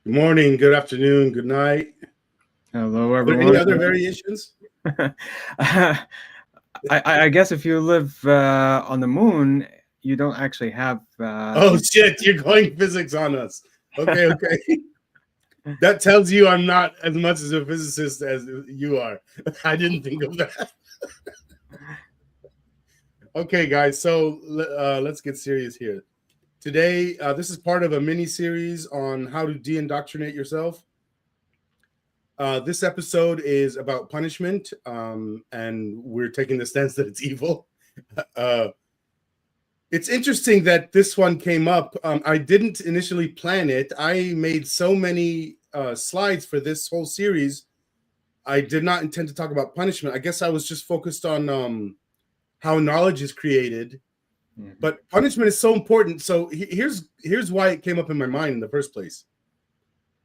Good morning, good afternoon, good night. Hello, Are there everyone. any other variations? I guess if you live on the moon, you don't actually have. Oh shit, you're going physics on us. Okay. That tells you I'm not as much as a physicist as you are. I didn't think of that. Okay, guys, so let's get serious here. Today, this is part of a mini series on how to de-indoctrinate yourself. This episode is about punishment, and we're taking the stance that it's evil. It's interesting that this one came up. I didn't initially plan it. I made so many slides for this whole series. I did not intend to talk about punishment. I guess I was just focused on how knowledge is created. Mm-hmm. But punishment is so important. So here's why it came up in my mind in the first place.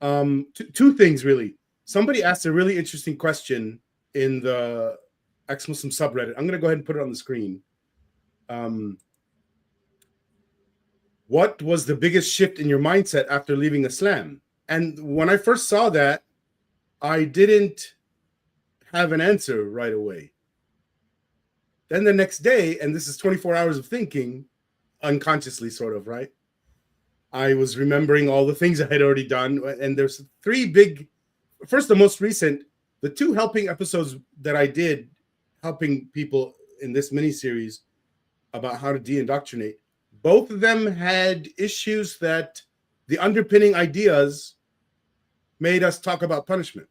Two things, really. Somebody asked a really interesting question in the ex-Muslim subreddit. I'm going to go ahead and put it on the screen. What was the biggest shift in your mindset after leaving Islam? And when I first saw that, I didn't have an answer right away. Then the next day, and this is 24 hours of thinking, unconsciously sort of, right? I was remembering all the things I had already done. And there's three big, first, the most recent, the two helping episodes that I did, helping people in this mini-series about how to de-indoctrinate. Both of them had issues that the underpinning ideas made us talk about punishment.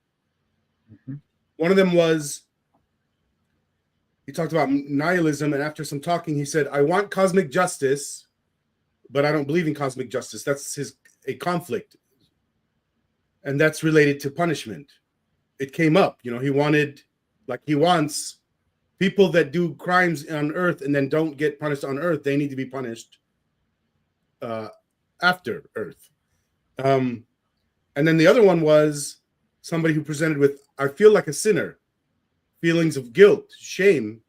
Mm-hmm. One of them was, he talked about nihilism, and after some talking, he said, I want cosmic justice, but I don't believe in cosmic justice. That's a conflict. And that's related to punishment. It came up, he wants people that do crimes on Earth and then don't get punished on Earth. They need to be punished after Earth. And then the other one was somebody who presented with, I feel like a sinner, feelings of guilt, shame.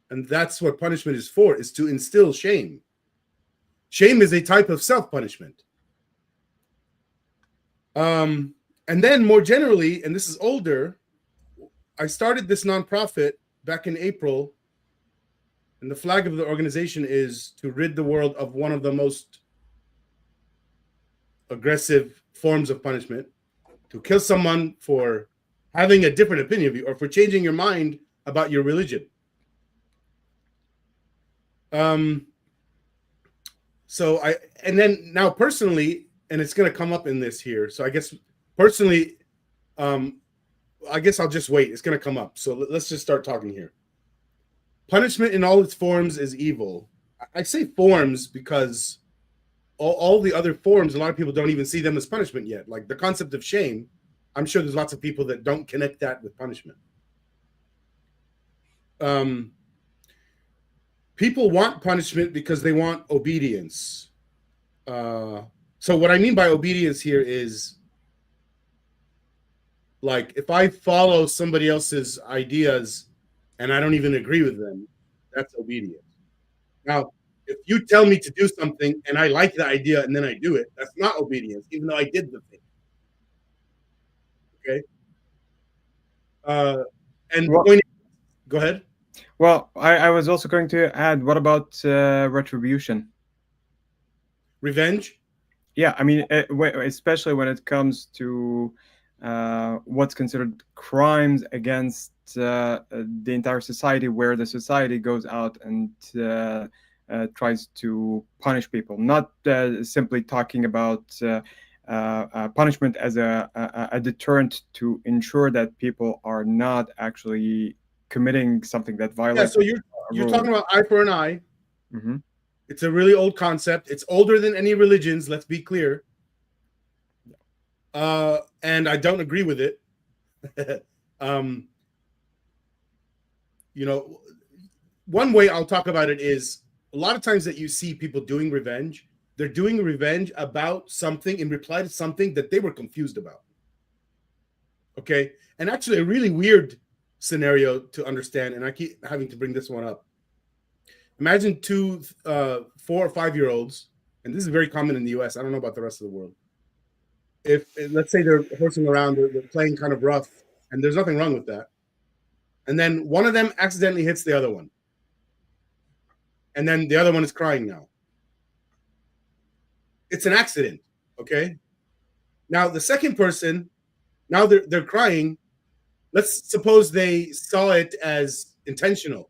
And that's what punishment is for, is to instill shame. Shame is a type of self-punishment. And then more generally, and this is older, I started this nonprofit back in April, and the flag of the organization is to rid the world of one of the most aggressive forms of punishment, to kill someone for having a different opinion of you or for changing your mind about your religion. And then now personally, and it's going to come up in this here. So I guess personally, I guess I'll just wait. It's going to come up. So let's just start talking here. Punishment in all its forms is evil. I say forms because all the other forms, a lot of people don't even see them as punishment yet. Like the concept of shame, I'm sure there's lots of people that don't connect that with punishment. People want punishment because they want obedience. So what I mean by obedience here is, like, if I follow somebody else's ideas and I don't even agree with them, that's obedience. Now, if you tell me to do something and I like the idea and then I do it, that's not obedience, even though I did the thing. Okay. Go ahead. Well, I was also going to add, what about retribution? Revenge? Yeah, I mean, especially when it comes to what's considered crimes against the entire society, where the society goes out and tries to punish people, not simply talking about punishment as a deterrent to ensure that people are not actually committing something that violates. Yeah, so you're talking about eye for an eye. Mm-hmm. It's a really old concept. It's older than any religions, let's be clear. And I don't agree with it. One way I'll talk about it is, a lot of times that you see people doing revenge, they're doing revenge about something in reply to something that they were confused about. Okay? And actually a really weird scenario to understand, and I keep having to bring this one up. Imagine two 4 or 5 year olds, and this is very common in the US. I don't know about the rest of the world. if let's say they're horsing around, they're playing kind of rough, and there's nothing wrong with that, and then one of them accidentally hits the other one, and then the other one is crying now. It's an accident, okay? Now the second person, now they're crying. Let's suppose they saw it as intentional,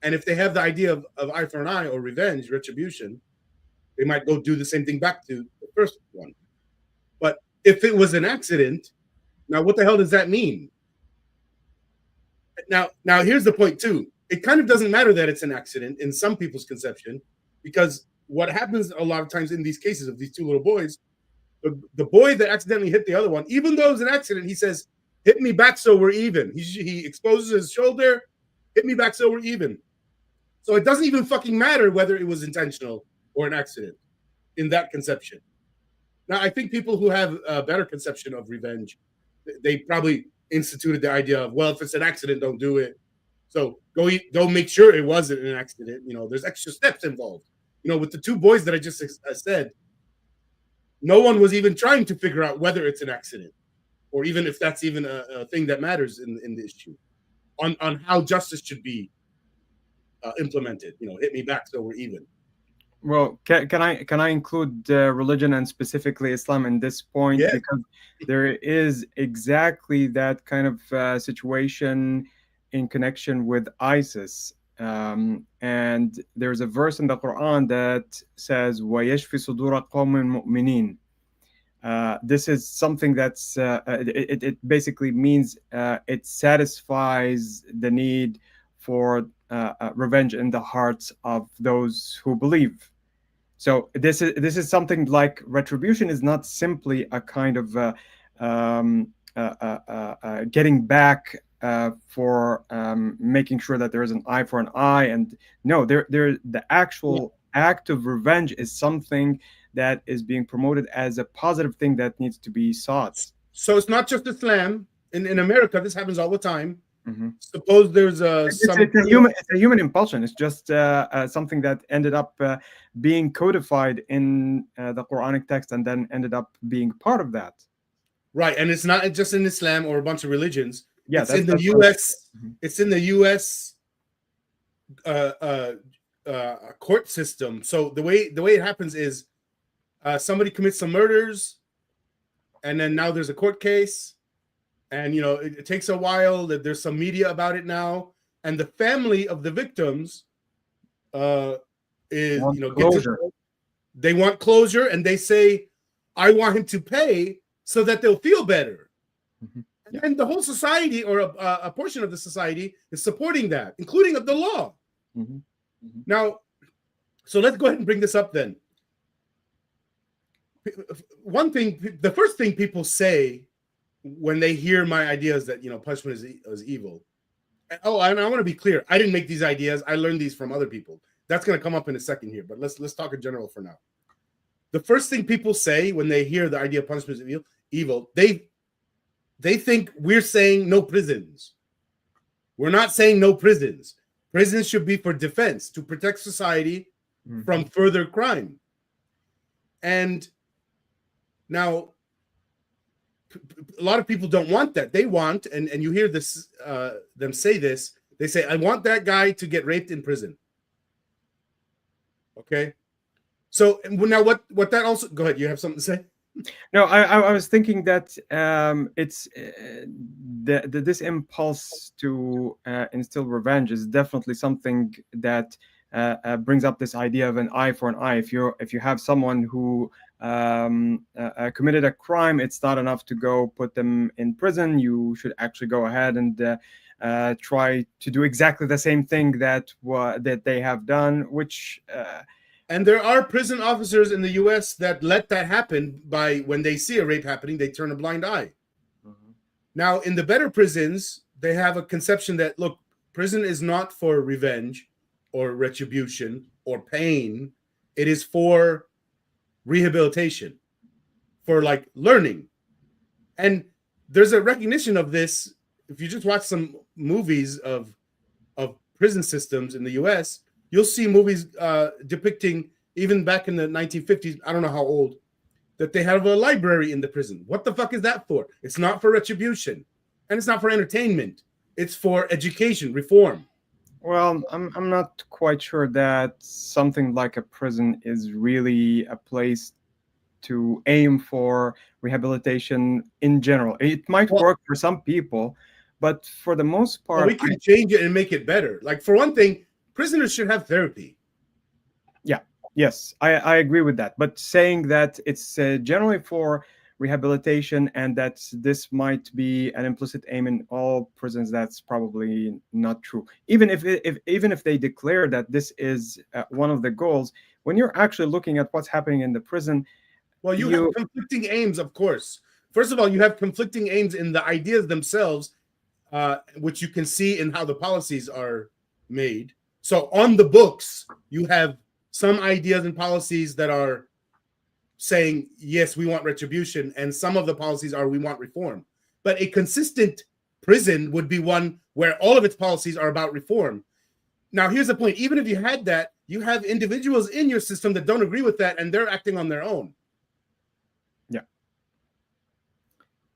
and if they have the idea of eye for an eye or revenge, retribution, they might go do the same thing back to the first one. But if it was an accident, now what the hell does that mean? Now here's the point too. It kind of doesn't matter that it's an accident in some people's conception, because what happens a lot of times in these cases of these two little boys, the boy that accidentally hit the other one, even though it was an accident, he says, "Hit me back so we're even." He exposes his shoulder, "Hit me back so we're even." So it doesn't even fucking matter whether it was intentional or an accident in that conception. Now, I think people who have a better conception of revenge, they probably instituted the idea of, well, if it's an accident, don't do it. So go make sure it wasn't an accident. You know, there's extra steps involved. You know, with the two boys that I just said, no one was even trying to figure out whether it's an accident, or even if that's even a thing that matters in the issue, on how justice should be implemented. You know, hit me back so we're even. Well, can I include religion and specifically Islam in this point? Yeah. Because there is exactly that kind of situation in connection with ISIS. And there's a verse in the Quran that says, وَيَشْفِ صُدُورَ قَوْمٍ مُؤْمِنِينَ. This is something that's, it basically means it satisfies the need for revenge in the hearts of those who believe. So this is something like retribution is not simply a kind of getting back for making sure that there is an eye for an eye, and no, the actual act of revenge is something that is being promoted as a positive thing that needs to be sought. So it's not just Islam. In America, this happens all the time. Mm-hmm. Suppose there's it's a human impulsion. It's just something that ended up being codified in the Quranic text and then ended up being part of that. Right, and it's not just in Islam or a bunch of religions. Yeah, it's in the U.S. It's in the U.S. Court system. So the way it happens is somebody commits some murders, and then now there's a court case. And, you know, it takes a while. That there's some media about it now. And the family of the victims they want closure. And they say, I want him to pay so that they'll feel better. Mm-hmm. Yeah. And the whole society, or a portion of the society, is supporting that, including of the law. Mm-hmm. Mm-hmm. Now, so let's go ahead and bring this up then. The first thing people say when they hear my ideas that, you know, punishment is evil. Oh, and I want to be clear. I didn't make these ideas. I learned these from other people. That's going to come up in a second here, but let's talk in general for now. The first thing people say when they hear the idea of punishment is evil, they think we're saying no prisons. We're not saying no prisons. Prisons should be for defense, to protect society from further crime. And now, a lot of people don't want that. They want, and you hear this them say this, they say, I want that guy to get raped in prison. Okay. So now what that also, go ahead, you have something to say? No, I was thinking that it's this impulse to instill revenge is definitely something that brings up this idea of an eye for an eye. If you have someone who committed a crime, it's not enough to go put them in prison. You should actually go ahead and try to do exactly the same thing that they have done, which and there are prison officers in the U.S. that let that happen by, when they see a rape happening, they turn a blind eye. Mm-hmm. Now, in the better prisons, they have a conception that, look, prison is not for revenge or retribution or pain. It is for rehabilitation, for like learning. And there's a recognition of this. If you just watch some movies of prison systems in the US, you'll see movies depicting, even back in the 1950s, I don't know how old, that they have a library in the prison. What the fuck is that for? It's not for retribution, and it's not for entertainment. It's for education, reform. Well, I'm not quite sure that something like a prison is really a place to aim for rehabilitation in general. It might work for some people, but for the most part, we can change it and make it better. Like, for one thing, prisoners should have therapy. Yeah, yes, I agree with that. But saying that it's generally for rehabilitation and that this might be an implicit aim in all prisons, that's probably not true. Even if they declare that this is one of the goals, when you're actually looking at what's happening in the prison, well, you have conflicting aims, of course. First of all, you have conflicting aims in the ideas themselves, which you can see in how the policies are made. So on the books, you have some ideas and policies that are saying, yes, we want retribution, and some of the policies are, we want reform. But a consistent prison would be one where all of its policies are about reform. Now, here's the point. Even if you had that, you have individuals in your system that don't agree with that, and they're acting on their own. Yeah.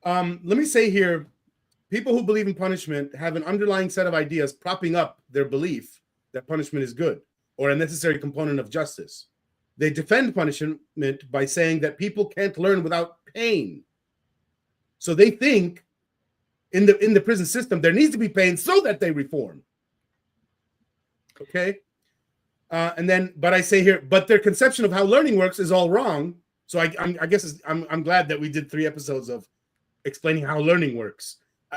Let me say here, people who believe in punishment have an underlying set of ideas propping up their belief that punishment is good or a necessary component of justice. They defend punishment by saying that people can't learn without pain. So they think in the prison system, there needs to be pain so that they reform. Okay? But I say here, but their conception of how learning works is all wrong. So I guess I'm glad that we did 3 episodes of explaining how learning works.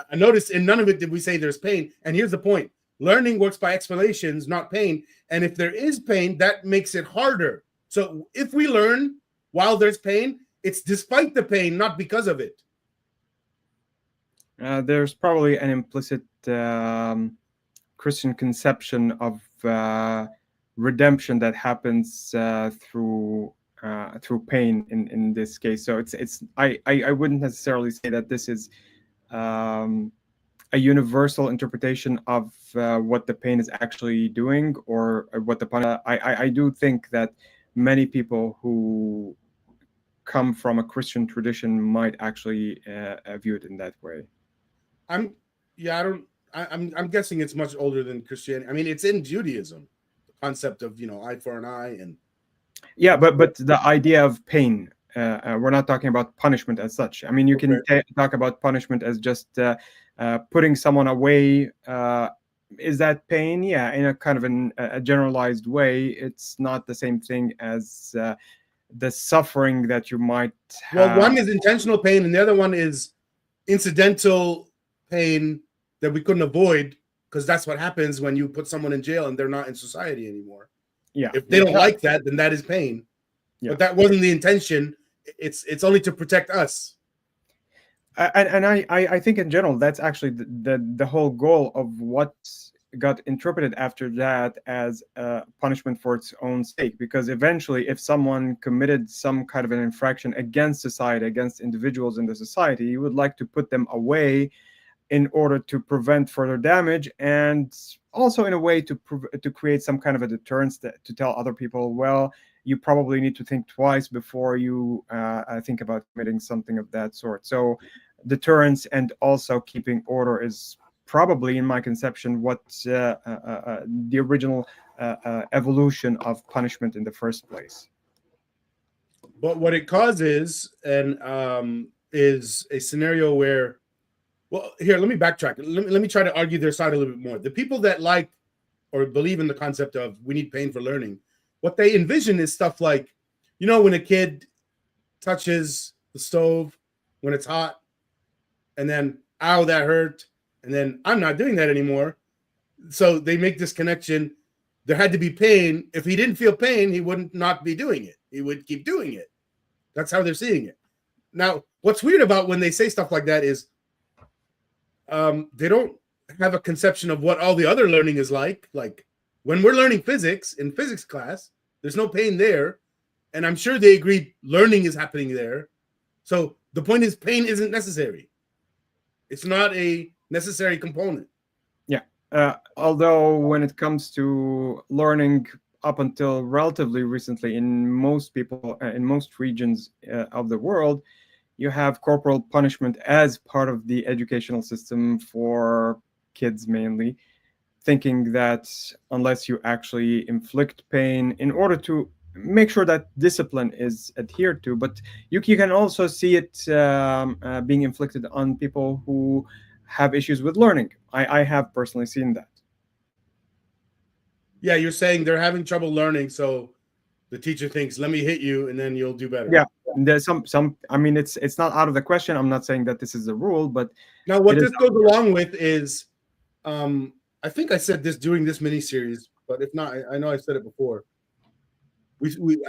I noticed in none of it did we say there's pain. And here's the point. Learning works by explanations, not pain. And if there is pain, that makes it harder. So if we learn while there's pain, it's despite the pain, not because of it. There's probably an implicit Christian conception of redemption that happens through pain in this case. So I wouldn't necessarily say that this is a universal interpretation of what the pain is actually doing or what the punishment. I do think that many people who come from a Christian tradition might actually view it in that way. I'm guessing it's much older than Christianity. I mean, it's in Judaism, the concept of, eye for an eye, and yeah, but the idea of pain. We're not talking about punishment as such. I mean, you can talk about punishment as just putting someone away. Is that pain? Yeah, in a kind of a generalized way. It's not the same thing as the suffering that you might have. Well, one is intentional pain, and the other one is incidental pain that we couldn't avoid, because that's what happens when you put someone in jail and they're not in society anymore. Yeah. If they don't like that, then that is pain. Yeah. But that wasn't the intention. It's only to protect us. And I think in general, that's actually the whole goal of what got interpreted after that as a punishment for its own sake. Because eventually, if someone committed some kind of an infraction against society, against individuals in the society, you would like to put them away in order to prevent further damage, and also in a way to create some kind of a deterrence to tell other people, well, you probably need to think twice before you think about committing something of that sort. So deterrence and also keeping order is probably, in my conception, what the original evolution of punishment in the first place. But what it causes is a scenario where, well, here, let me backtrack. Let me try to argue their side a little bit more. The people that like or believe in the concept of we need pain for learning, what they envision is stuff like, when a kid touches the stove when it's hot, and then, ow, that hurt, and then I'm not doing that anymore. So they make this connection. There had to be pain. If he didn't feel pain, he wouldn't not be doing it. He would keep doing it. That's how they're seeing it. Now, what's weird about when they say stuff like that is they don't have a conception of what all the other learning is like. Like when we're learning physics in physics class, there's no pain there. And I'm sure they agree learning is happening there. So the point is pain isn't necessary. It's not a necessary component. Yeah. Although when it comes to learning, up until relatively recently, in most people, in most regions of the world, you have corporal punishment as part of the educational system for kids mainly, thinking that unless you actually inflict pain in order to make sure that discipline is adhered to, but you can also see it being inflicted on people who have issues with learning. I have personally seen that. Yeah, you're saying they're having trouble learning, so the teacher thinks, "Let me hit you, and then you'll do better." Yeah, there's some. I mean, it's not out of the question. I'm not saying that this is the rule, but Now, what it is. this goes along with is, I think I said this during this mini series, but if not, I know I said it before.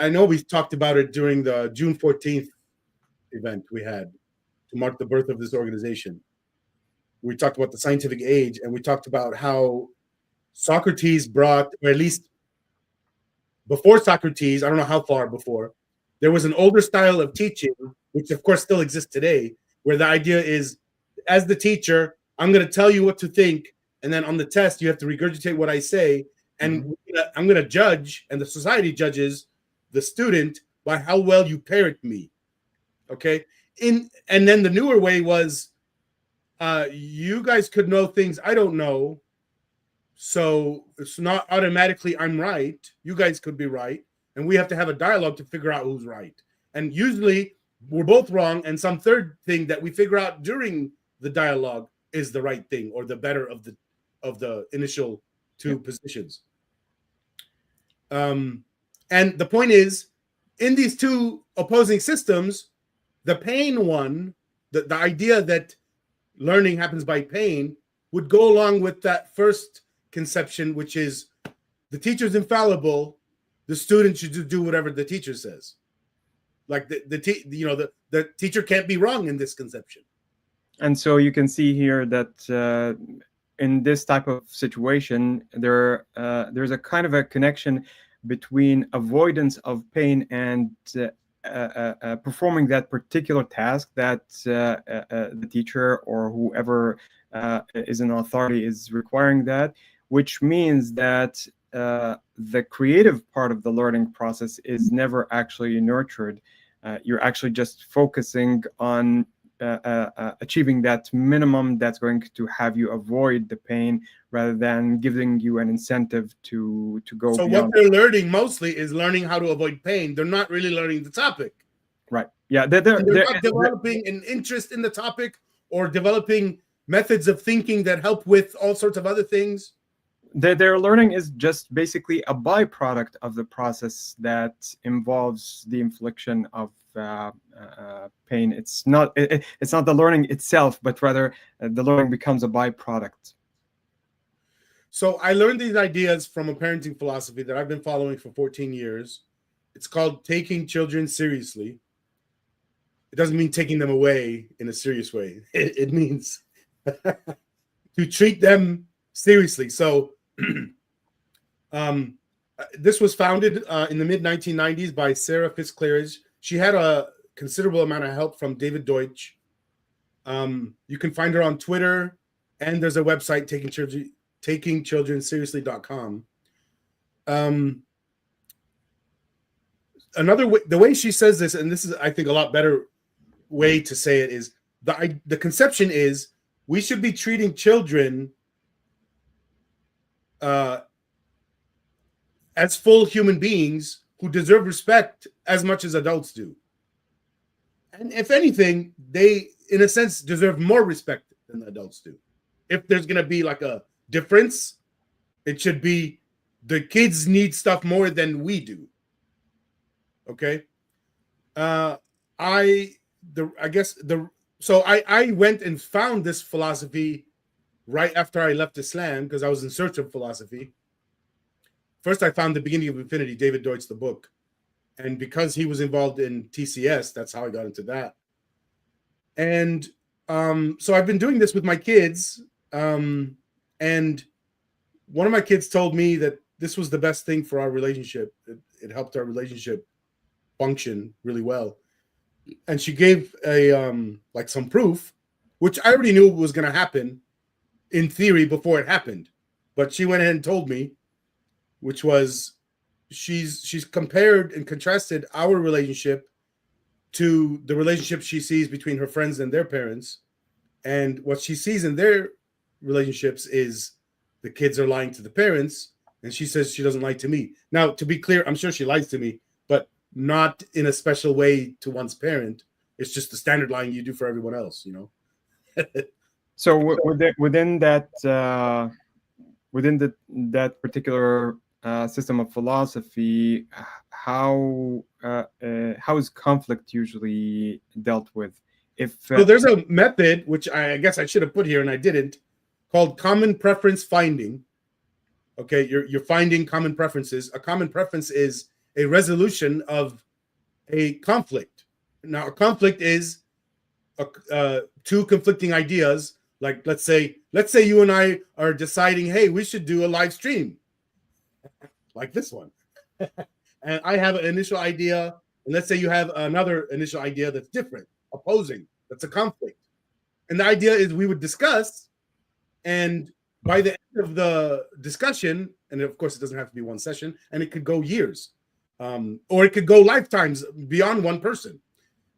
I know we talked about it during the June 14th event we had to mark the birth of this organization. We talked about the scientific age, and we talked about how Socrates brought, or at least before Socrates, I don't know how far before, there was an older style of teaching, which of course still exists today, where the idea is, as the teacher, I'm going to tell you what to think, and then on the test, you have to regurgitate what I say, and I'm going to judge, and the society judges the student by how well you parrot me. Okay? And then the newer way was, you guys could know things I don't know, so it's not automatically I'm right. You guys could be right. And we have to have a dialogue to figure out who's right. And usually we're both wrong. And some third thing that we figure out during the dialogue is the right thing, or the better of the initial two positions. And the point is, in these two opposing systems, the pain one, the idea that learning happens by pain, would go along with that first conception, which is the teacher's infallible, the student should do whatever the teacher says. Like the teacher can't be wrong in this conception. And so you can see here that in this type of situation, there's a kind of a connection between avoidance of pain and performing that particular task that the teacher or whoever is an authority is requiring that, which means that the creative part of the learning process is never actually nurtured. You're actually just focusing on achieving that minimum that's going to have you avoid the pain, rather than giving you an incentive to go so beyond. What they're learning mostly is learning how to avoid pain. They're not really learning the topic. Right. Yeah. They're not developing an interest in the topic, or developing methods of thinking that help with all sorts of other things. Their learning is just basically a byproduct of the process that involves the infliction of pain. It's not the learning itself, but rather the learning becomes a byproduct. So I learned these ideas from a parenting philosophy that I've been following for 14 years. It's called taking children seriously. It doesn't mean taking them away in a serious way. It means to treat them seriously. So this was founded in the mid-1990s by Sarah Fitzclaridge. She had a considerable amount of help from David Deutsch. You can find her on Twitter, and there's a website, takingchildrenseriously.com. Another way, the way she says this, and this is, I think, a lot better way to say it, is the conception is we should be treating children as full human beings who deserve respect as much as adults do. And if anything, they, in a sense, deserve more respect than the adults do. If there's going to be like a difference, it should be the kids need stuff more than we do. Okay. So I went and found this philosophy right after I left Islam, because I was in search of philosophy. First, I found The Beginning of Infinity, David Deutsch, the book. And because he was involved in TCS, that's how I got into that. And so I've been doing this with my kids. And one of my kids told me that this was the best thing for our relationship. It helped our relationship function really well. And she gave like some proof, which I already knew was going to happen in theory before it happened. But she went ahead and told me, which was she's compared and contrasted our relationship to the relationship she sees between her friends and their parents. And what she sees in their relationships is the kids are lying to the parents, and she says she doesn't lie to me. Now, to be clear, I'm sure she lies to me, but not in a special way to one's parent. It's just the standard lying you do for everyone else, you know? So within that that particular system of philosophy, how is conflict usually dealt with? If So there's a method, which I guess I should have put here and I didn't, called common preference finding. Okay, you're finding common preferences. A common preference is a resolution of a conflict. Now, a conflict is two conflicting ideas. Like let's say you and I are deciding, hey, we should do a live stream, like this one, and I have an initial idea, and let's say you have another initial idea that's different, opposing. That's a conflict, and the idea is we would discuss, and by the end of the discussion, and of course it doesn't have to be one session, and it could go years, or it could go lifetimes beyond one person.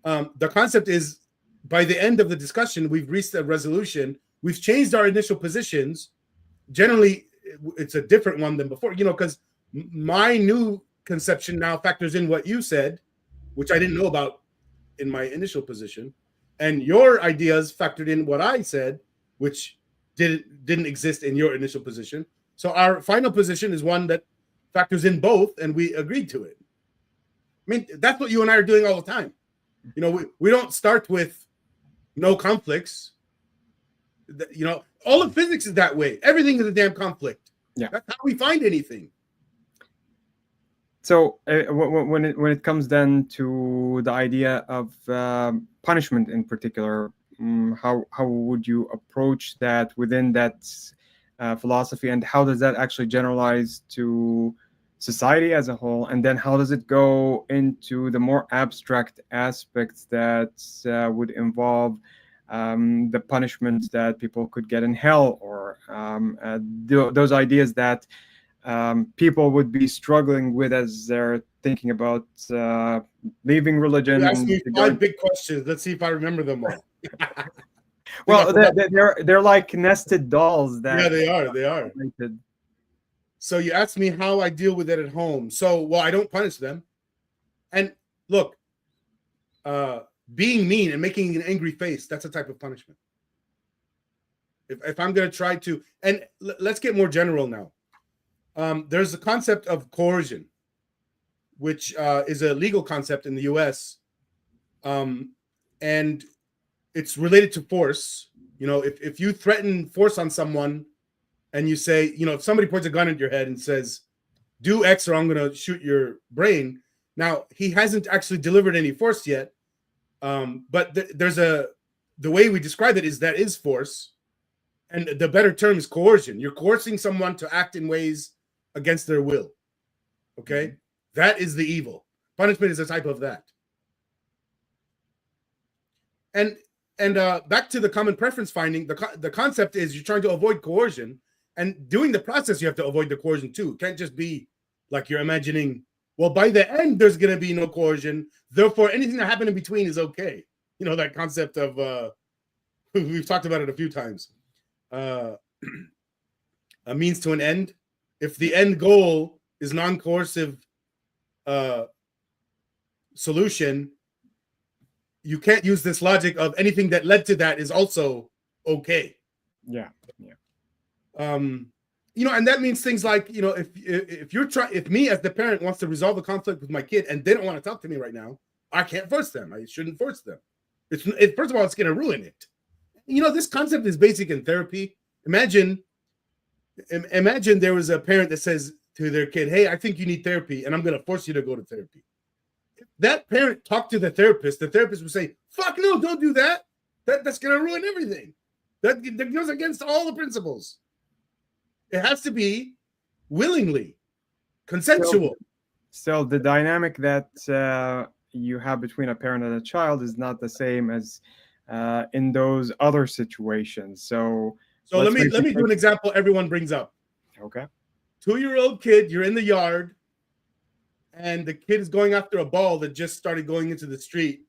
The concept is, by the end of the discussion, we've reached a resolution. We've changed our initial positions. Generally, it's a different one than before, you know, because my new conception now factors in what you said, which I didn't know about in my initial position, and your ideas factored in what I said, which didn't exist in your initial position. So our final position is one that factors in both, and we agreed to it. I mean, that's what you and I are doing all the time. You know, we don't start with no conflicts. You know, all of physics is that way. Everything is a damn conflict. Yeah, that's how we find anything. So when it comes then to the idea of punishment in particular, how would you approach that within that philosophy, and how does that actually generalize to society as a whole, and then how does it go into the more abstract aspects that would involve the punishments that people could get in hell, or those ideas that people would be struggling with as they're thinking about leaving religion? You asked me 5 big questions. Let's see if I remember them all. Well, they're like nested dolls. Yeah, they are. So you asked me how I deal with it at home. So, well, I don't punish them. And look, being mean and making an angry face, that's a type of punishment. If I'm going to try to, and let's get more general now. There's the concept of coercion, which is a legal concept in the US. And it's related to force. You know, if you threaten force on someone, and you say, you know, if somebody points a gun at your head and says, do X or I'm going to shoot your brain. Now, he hasn't actually delivered any force yet. But the way we describe it is that is force. And the better term is coercion. You're coercing someone to act in ways against their will. Okay? Mm-hmm. That is the evil. Punishment is a type of that. And back to the common preference finding, the concept is you're trying to avoid coercion. And doing the process, you have to avoid the coercion too. It can't just be like you're imagining, well, by the end, there's going to be no coercion. Therefore, anything that happened in between is okay. You know, that concept of, we've talked about it a few times. A means to an end. If the end goal is non-coercive solution, you can't use this logic of anything that led to that is also okay. Yeah. You know, and that means things like, you know, if me as the parent wants to resolve a conflict with my kid and they don't want to talk to me right now, I can't force them. I shouldn't force them. First of all, it's going to ruin it. You know, this concept is basic in therapy. Imagine there was a parent that says to their kid, hey, I think you need therapy, and I'm going to force you to go to therapy. If that parent talked to the therapist would say, fuck no, don't do that. That's going to ruin everything. That goes against all the principles. It has to be willingly, consensual. So the dynamic that you have between a parent and a child is not the same as in those other situations. So let me do an example everyone brings up. Okay. 2-year-old kid, you're in the yard, and the kid is going after a ball that just started going into the street,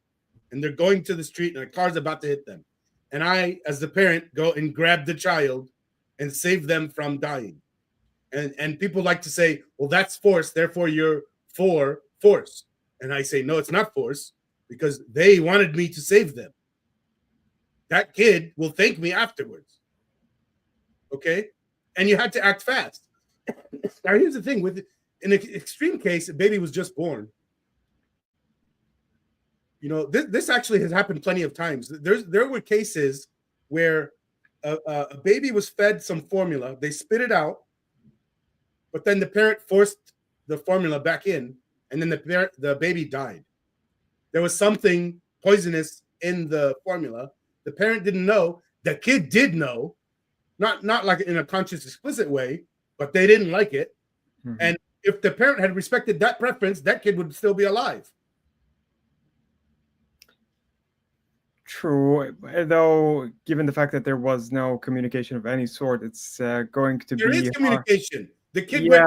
and they're going to the street and a car's about to hit them. And I, as the parent, go and grab the child and save them from dying. And people like to say, well, that's force, therefore you're for force. And I say, no, it's not force, because they wanted me to save them. That kid will thank me afterwards. Okay? And you had to act fast. Now, here's the thing. In an extreme case, a baby was just born. You know, this actually has happened plenty of times. There were cases where a baby was fed some formula, they spit it out, but then the parent forced the formula back in, and then the baby died. There was something poisonous in the formula. The parent didn't know. The kid did know, not like in a conscious, explicit way, but they didn't like it. Mm-hmm. And if the parent had respected that preference, that kid would still be alive. True, though, given the fact that there was no communication of any sort, it's going to be... There is communication. The kid went...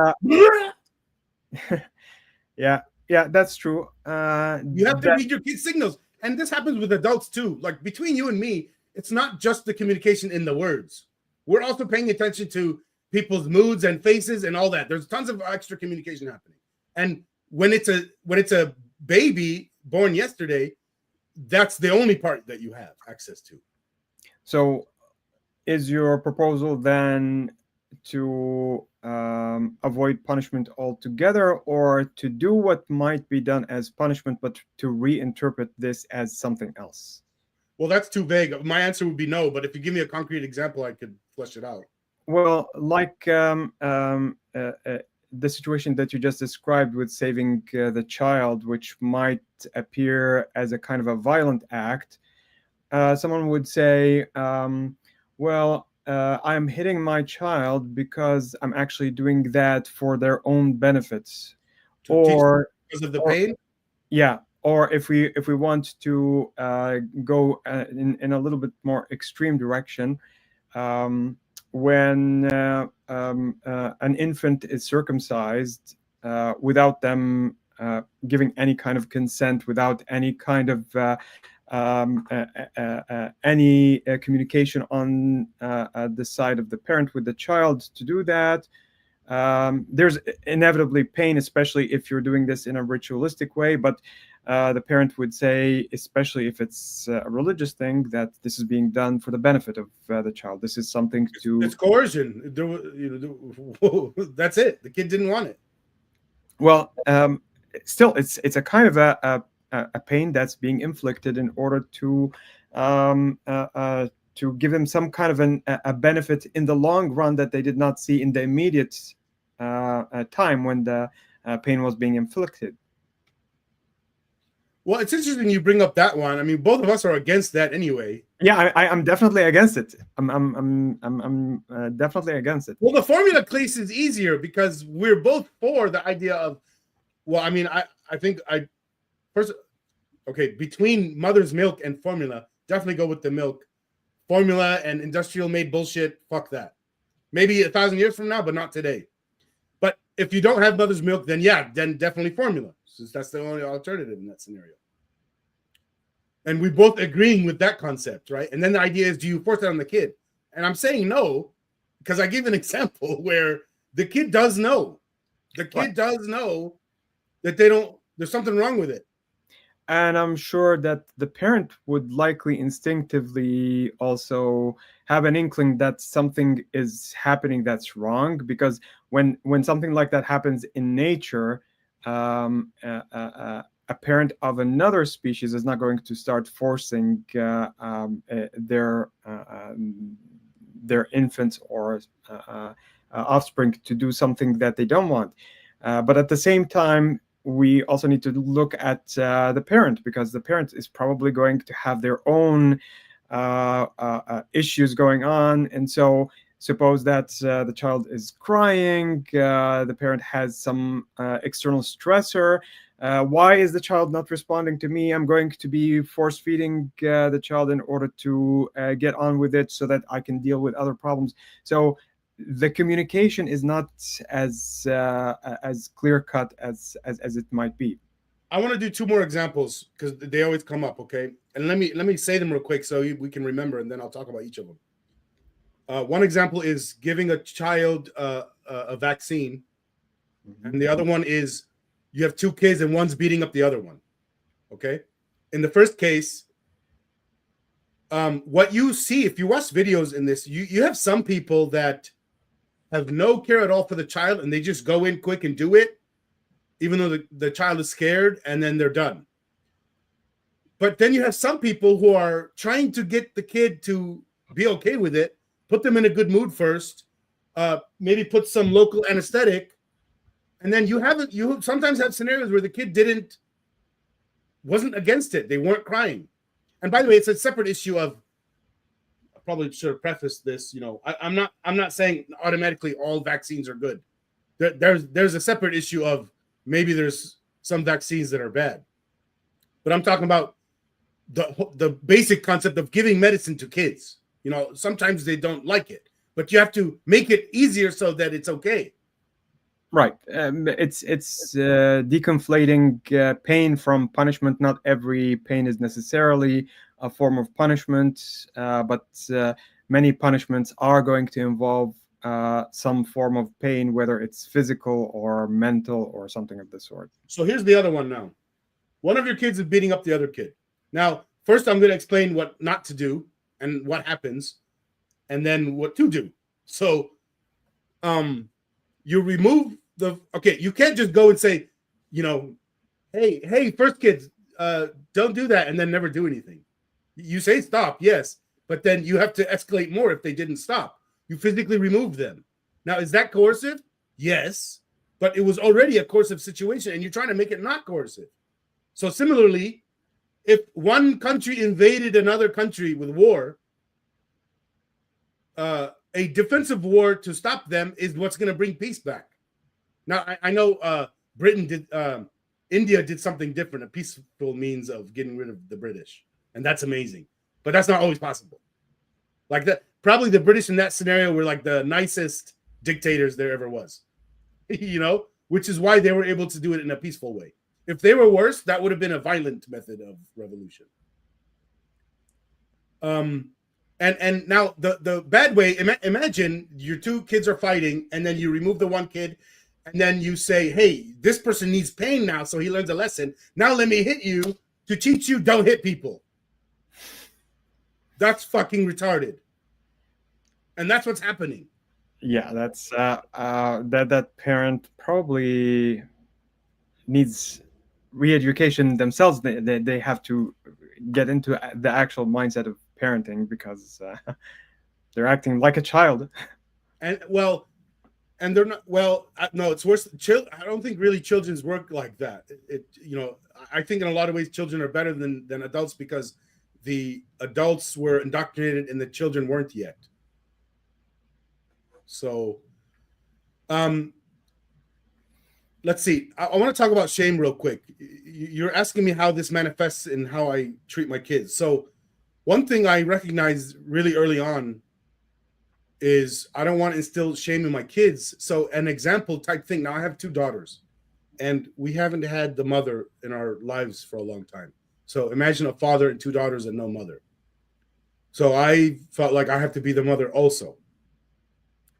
yeah, that's true. You have to read your kid's signals. And this happens with adults too. Like between you and me, it's not just the communication in the words. We're also paying attention to people's moods and faces and all that. There's tons of extra communication happening. And when it's a baby born yesterday, that's the only part that you have access to. So is your proposal then to avoid punishment altogether, or to do what might be done as punishment, but to reinterpret this as something else? Well, that's too vague. My answer would be no, but if you give me a concrete example, I could flesh it out. Well, like the situation that you just described with saving the child, which might appear as a kind of a violent act, someone would say, well, I'm hitting my child because I'm actually doing that for their own benefits, or because of the pain. Yeah, or if we want to go in a little bit more extreme direction, when an infant is circumcised without them giving any kind of consent, without any kind of any communication on the side of the parent with the child to do that, there's inevitably pain, especially if you're doing this in a ritualistic way. But the parent would say, especially if it's a religious thing, that this is being done for the benefit of the child. This is something to... It's coercion. That's it. The kid didn't want it. Well, still, it's a kind of a pain that's being inflicted in order to give them some kind of a benefit in the long run that they did not see in the immediate time when the pain was being inflicted. Well, it's interesting you bring up that one. I mean, both of us are against that anyway. Yeah, I'm definitely against it. I'm definitely against it. Well, the formula case is easier because we're both for the idea of, well, I mean, I think between mother's milk and formula, definitely go with the milk. Formula and industrial made bullshit, fuck that. Maybe 1,000 years from now, but not today. But if you don't have mother's milk, then definitely formula, since that's the only alternative in that scenario. And we both agreeing with that concept, right? And then the idea is, do you force it on the kid? And I'm saying no, because I give an example where the kid does know. The kid does know that there's something wrong with it. And I'm sure that the parent would likely instinctively also have an inkling that something is happening that's wrong, because when something like that happens in nature, a parent of another species is not going to start forcing their infants or offspring to do something that they don't want. But at the same time, we also need to look at the parent, because the parent is probably going to have their own issues going on. And so suppose that the child is crying, the parent has some external stressor. Why is the child not responding to me? I'm going to be force feeding the child in order to get on with it so that I can deal with other problems. So the communication is not as clear cut as it might be. I want to do two more examples because they always come up. Okay, and let me say them real quick so we can remember, and then I'll talk about each of them. One example is giving a child a vaccine, and the other one is you have two kids and one's beating up the other one. Okay, in the first case, what you see if you watch videos in this, you have some people that have no care at all for the child, and they just go in quick and do it, even though the child is scared, and then they're done. But then you have some people who are trying to get the kid to be okay with it, put them in a good mood first, maybe put some local anesthetic, and then you sometimes have scenarios where the kid wasn't against it. They weren't crying. And by the way, it's a separate issue of, I probably should have prefaced this, I'm not saying automatically all vaccines are good. There's a separate issue of maybe there's some vaccines that are bad. But I'm talking about the basic concept of giving medicine to kids. Sometimes they don't like it, but you have to make it easier so that it's okay. Right. It's deconflating pain from punishment. Not every pain is necessarily a form of punishment, but many punishments are going to involve some form of pain, whether it's physical or mental or something of the sort. So here's the other one now. One of your kids is beating up the other kid. Now, first I'm going to explain what not to do and what happens, and then what to do. So you remove you can't just go and say, hey, first kids, don't do that, and then never do anything. You say stop, yes, but then you have to escalate more if they didn't stop. You physically remove them. Now, is that coercive? Yes, but it was already a coercive situation, and you're trying to make it not coercive. So similarly, if one country invaded another country with war, a defensive war to stop them is what's going to bring peace back. Now, I know India did something different, a peaceful means of getting rid of the British. And that's amazing. But that's not always possible. Like that, probably the British in that scenario were like the nicest dictators there ever was, which is why they were able to do it in a peaceful way. If they were worse, that would have been a violent method of revolution. And now the bad way, imagine your two kids are fighting, and then you remove the one kid, and then you say, hey, this person needs pain now, so he learns a lesson. Now let me hit you to teach you don't hit people. That's fucking retarded. And that's what's happening. Yeah, that's that parent probably needs re-education themselves. They have to get into the actual mindset of parenting, because they're acting like a child. And they're not, no, it's worse. I don't think really children's work like that. I think in a lot of ways children are better than adults, because the adults were indoctrinated and the children weren't yet. So let's see. I want to talk about shame real quick. You're asking me how this manifests in how I treat my kids. So one thing I recognized really early on is I don't want to instill shame in my kids. So an example type thing. Now I have two daughters, and we haven't had the mother in our lives for a long time. So imagine a father and two daughters and no mother. So I felt like I have to be the mother also.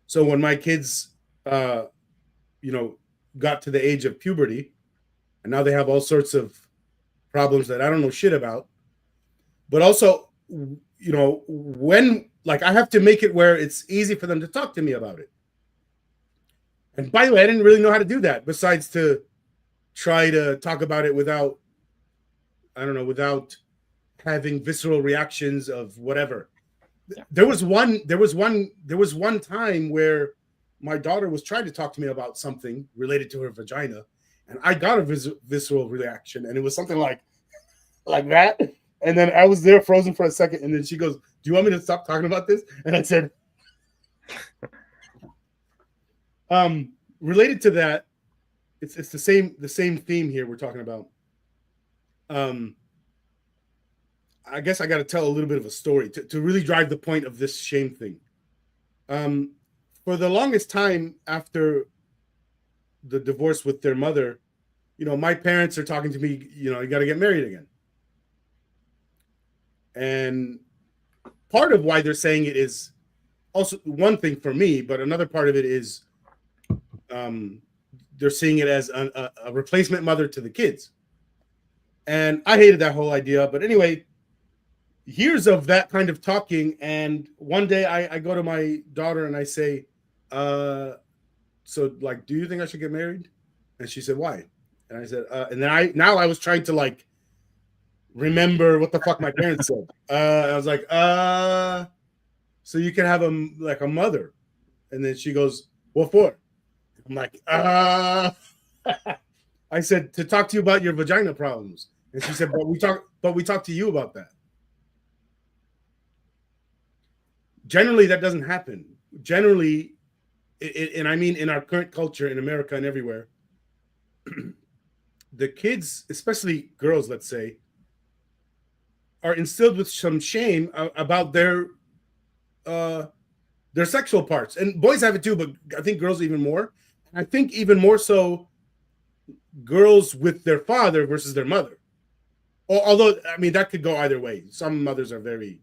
So when my kids, got to the age of puberty, and now they have all sorts of problems that I don't know shit about, but also, when, I have to make it where it's easy for them to talk to me about it. And by the way, I didn't really know how to do that, besides to try to talk about it without having visceral reactions of whatever. Yeah. There was one time where my daughter was trying to talk to me about something related to her vagina, and I got a visceral reaction, and it was something like that. And then I was there frozen for a second, and then she goes, "Do you want me to stop talking about this?" And I said, related to that, it's the same theme here we're talking about. I guess I got to tell a little bit of a story to really drive the point of this shame thing. for the longest time after the divorce with their mother, my parents are talking to me, you got to get married again. And part of why they're saying it is also one thing for me, but another part of it is they're seeing it as a replacement mother to the kids. And I hated that whole idea. But anyway, years of that kind of talking. And one day I go to my daughter and I say, so like, do you think I should get married? And she said, why? And I said, and then I was trying to like remember what the fuck my parents said. I was like, so you can have a mother. And then she goes, what for? I'm like, I said, to talk to you about your vagina problems. And she said, but we talk to you about that. Generally, that doesn't happen. Generally, and I mean in our current culture in America and everywhere, the kids, especially girls, let's say, are instilled with some shame about their sexual parts. And boys have it too, but I think girls even more. I think even more so girls with their father versus their mother. Although, I mean, that could go either way. Some mothers are very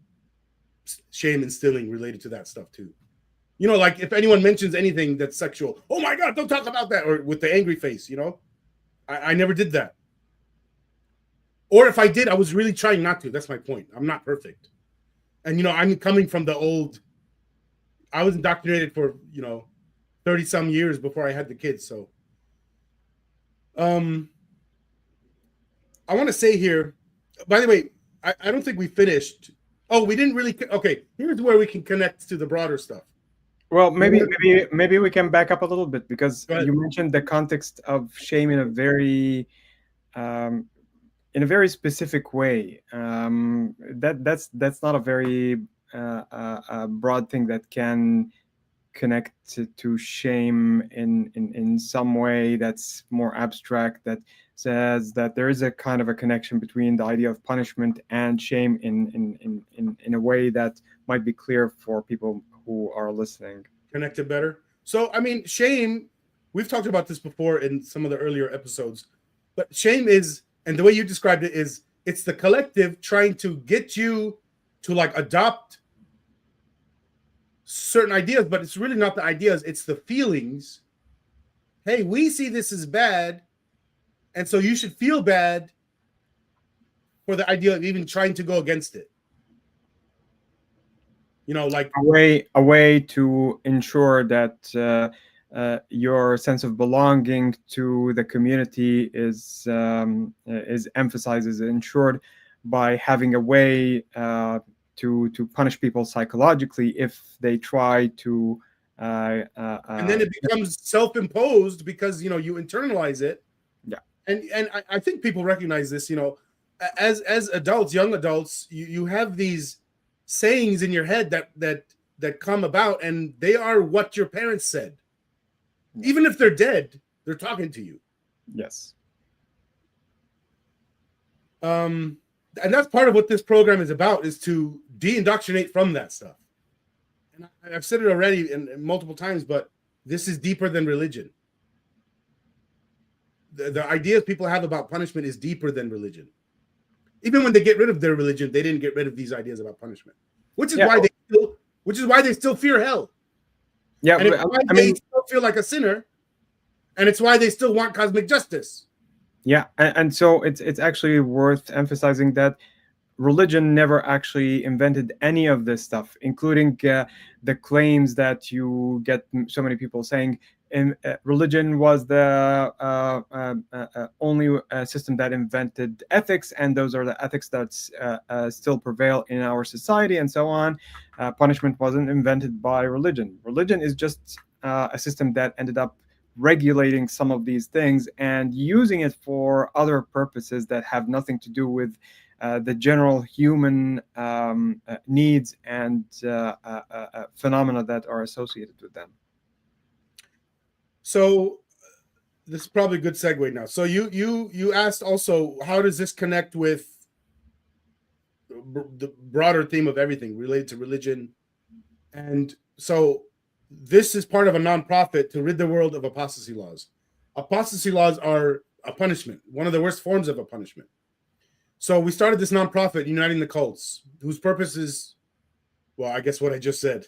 shame instilling related to that stuff too. Like if anyone mentions anything that's sexual, oh my God, don't talk about that, or with the angry face, I never did that. Or if I did, I was really trying not to. That's my point. I'm not perfect. And, I'm coming from the old, I was indoctrinated for, 30 some years before I had the kids. So, I want to say here, by the way, I don't think we finished. Oh, we didn't really. Okay, here's where we can connect to the broader stuff. Well, maybe we can back up a little bit, because you mentioned the context of shame in a very specific way. That's not a very broad thing that can connect to shame in some way that's more abstract, that says that there is a kind of a connection between the idea of punishment and shame in a way that might be clear for people who are listening. Connected better. So, I mean, shame, we've talked about this before in some of the earlier episodes, but shame is, and the way you described it is, it's the collective trying to get you to like adopt certain ideas, but it's really not the ideas, it's the feelings. Hey, we see this as bad, and so you should feel bad for the idea of even trying to go against it. Like a way to ensure that your sense of belonging to the community is emphasized, is ensured by having a way to punish people psychologically if they try to. And then it becomes self-imposed because you internalize it. Yeah. And I think people recognize this. As adults, young adults, you have these sayings in your head that come about, and they are what your parents said. Yeah. Even if they're dead, they're talking to you. Yes. And that's part of what this program is about, is to de-indoctrinate from that stuff. And I've said it already and multiple times, but this is deeper than religion. The ideas people have about punishment is deeper than religion. Even when they get rid of their religion, they didn't get rid of these ideas about punishment, which is why they still fear hell. Yeah, and it's why they still feel like a sinner, and it's why they still want cosmic justice. Yeah, and so it's actually worth emphasizing that religion never actually invented any of this stuff, including the claims that you get so many people saying religion was the only system that invented ethics, and those are the ethics that still prevail in our society, and so on. Punishment wasn't invented by religion. Religion is just a system that ended up regulating some of these things and using it for other purposes that have nothing to do with the general human needs and phenomena that are associated with them. So this is probably a good segue now. So you asked also, how does this connect with the broader theme of everything related to religion? And so this is part of a nonprofit to rid the world of apostasy laws. Apostasy laws are a punishment, one of the worst forms of a punishment. So we started this nonprofit, Uniting the Cults, whose purpose is, well, I guess what I just said.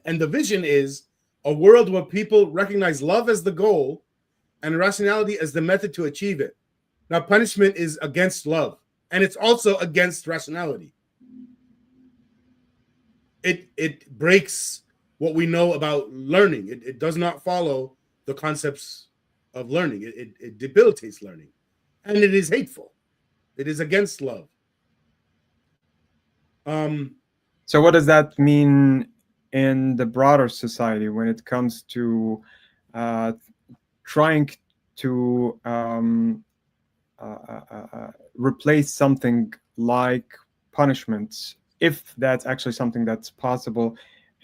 And the vision is a world where people recognize love as the goal and rationality as the method to achieve it. Now, punishment is against love, and it's also against rationality. It breaks what we know about learning. It does not follow the concepts of learning. It debilitates learning, and it is hateful. It is against love. So what does that mean in the broader society when it comes to trying to replace something like punishments, if that's actually something that's possible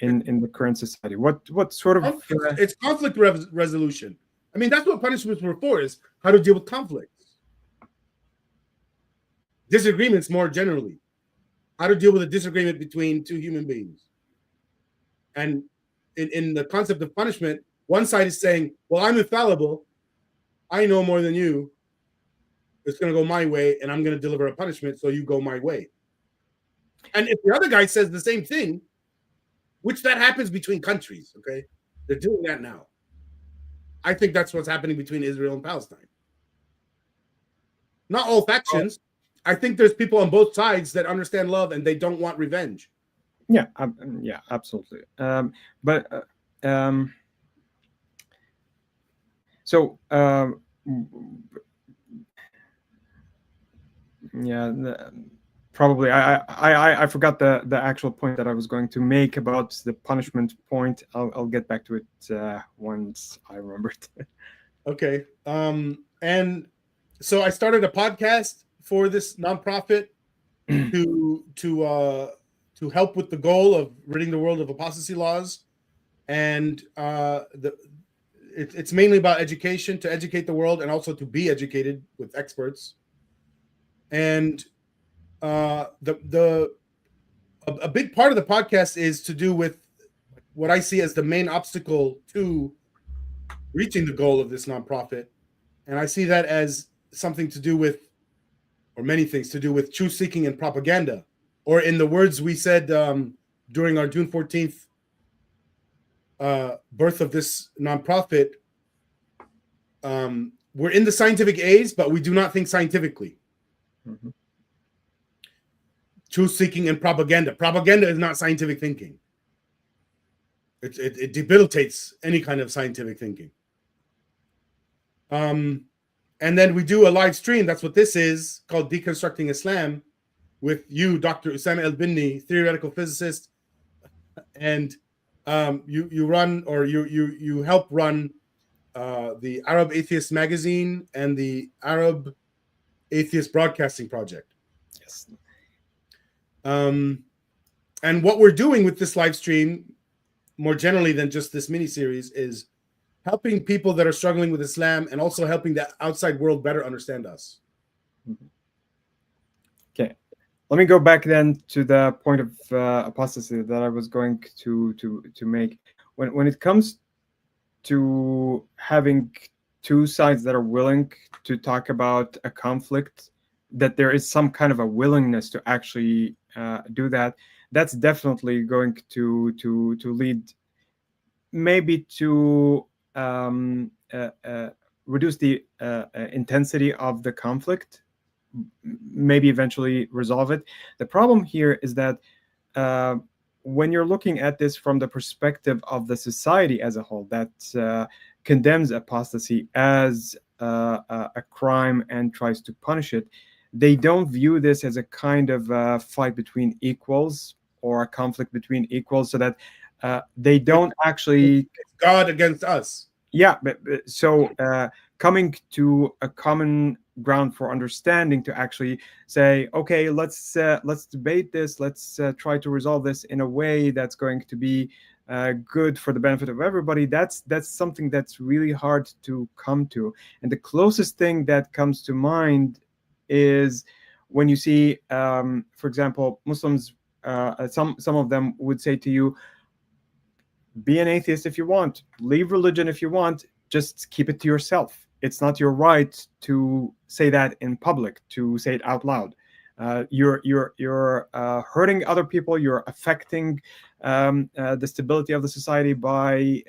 in the current society? What sort of it's conflict resolution. I mean, that's what punishments were for, is how to deal with conflicts, disagreements more generally, how to deal with a disagreement between two human beings. And in the concept of punishment, one side is saying, well, I'm infallible, I know more than you, it's going to go my way, and I'm going to deliver a punishment, so you go my way. And if the other guy says the same thing, which that happens between countries, okay? They're doing that now. I think that's what's happening between Israel and Palestine. Not all factions. I think there's people on both sides that understand love and they don't want revenge. Yeah, yeah, absolutely. Yeah, probably I forgot the actual point that I was going to make about the punishment point. I'll get back to it once I remember it. Okay. And so I started a podcast for this nonprofit to help with the goal of ridding the world of apostasy laws, and it's mainly about education, to educate the world and also to be educated with experts. And a big part of the podcast is to do with what I see as the main obstacle to reaching the goal of this nonprofit, and I see that as something to do with, or many things to do with, truth seeking and propaganda. Or in the words we said during our June 14th birth of this nonprofit, we're in the scientific age, but we do not think scientifically. Mm-hmm. Truth seeking and propaganda. Propaganda is not scientific thinking. It debilitates any kind of scientific thinking. And then we do a live stream. That's what this is, called Deconstructing Islam, with you, Dr. Usama El-Binni, theoretical physicist, and you run, or you help run the Arab Atheist magazine and the Arab Atheist Broadcasting Project. Yes. And what we're doing with this live stream, more generally than just this mini series, is helping people that are struggling with Islam and also helping the outside world better understand us. Okay, let me go back then to the point of apostasy that I was going to make. When it comes to having two sides that are willing to talk about a conflict, that there is some kind of a willingness to actually do that, that's definitely going to lead maybe to reduce the intensity of the conflict, maybe eventually resolve it. The problem here is that when you're looking at this from the perspective of the society as a whole that condemns apostasy as a crime and tries to punish it, they don't view this as a kind of fight between equals or a conflict between equals, so that they don't actually... It's God against us. Yeah, so coming to a common ground for understanding, to actually say, okay, let's debate this, let's try to resolve this in a way that's going to be good for the benefit of everybody. That's something that's really hard to come to. And the closest thing that comes to mind is when you see, for example, Muslims, some of them would say to you, be an atheist if you want, leave religion if you want, just keep it to yourself. It's not your right to say that in public, to say it out loud. You're hurting other people. You're affecting the stability of the society by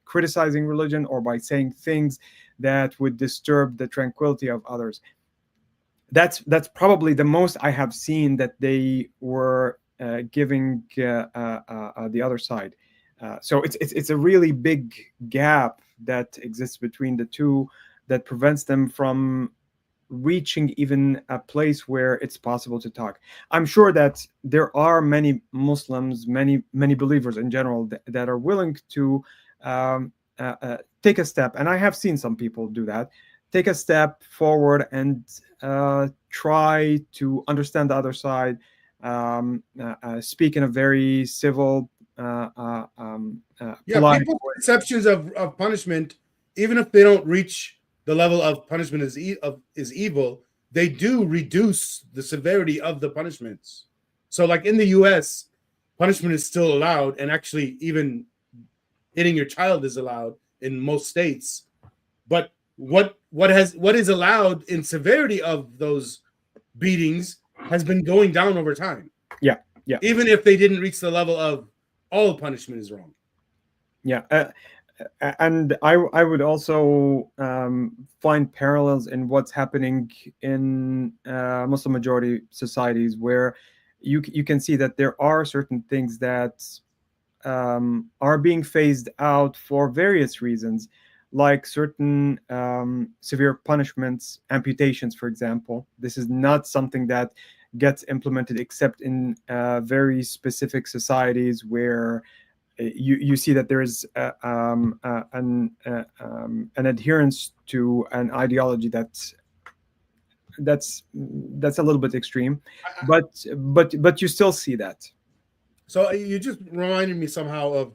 criticizing religion or by saying things that would disturb the tranquility of others. That's probably the most I have seen that they were giving the other side. So it's a really big gap that exists between the two that prevents them from reaching even a place where it's possible to talk. I'm sure that there are many Muslims, many believers in general that are willing to take a step, and I have seen some people do that, take a step forward and try to understand the other side, speak in a very civil, polite. People's perceptions of punishment, even if they don't reach the level of punishment is evil, they do reduce the severity of the punishments. So like in the US, punishment is still allowed, and actually even hitting your child is allowed in most states. But what is allowed in severity of those beatings has been going down over time. Yeah. Even if they didn't reach the level of all punishment is wrong. Yeah. And I would also find parallels in what's happening in Muslim majority societies, where you can see that there are certain things that are being phased out for various reasons, like certain severe punishments, amputations, for example. This is not something that gets implemented except in very specific societies where you see that there is an adherence to an ideology that's a little bit extreme, but you still see that. So you just reminded me somehow of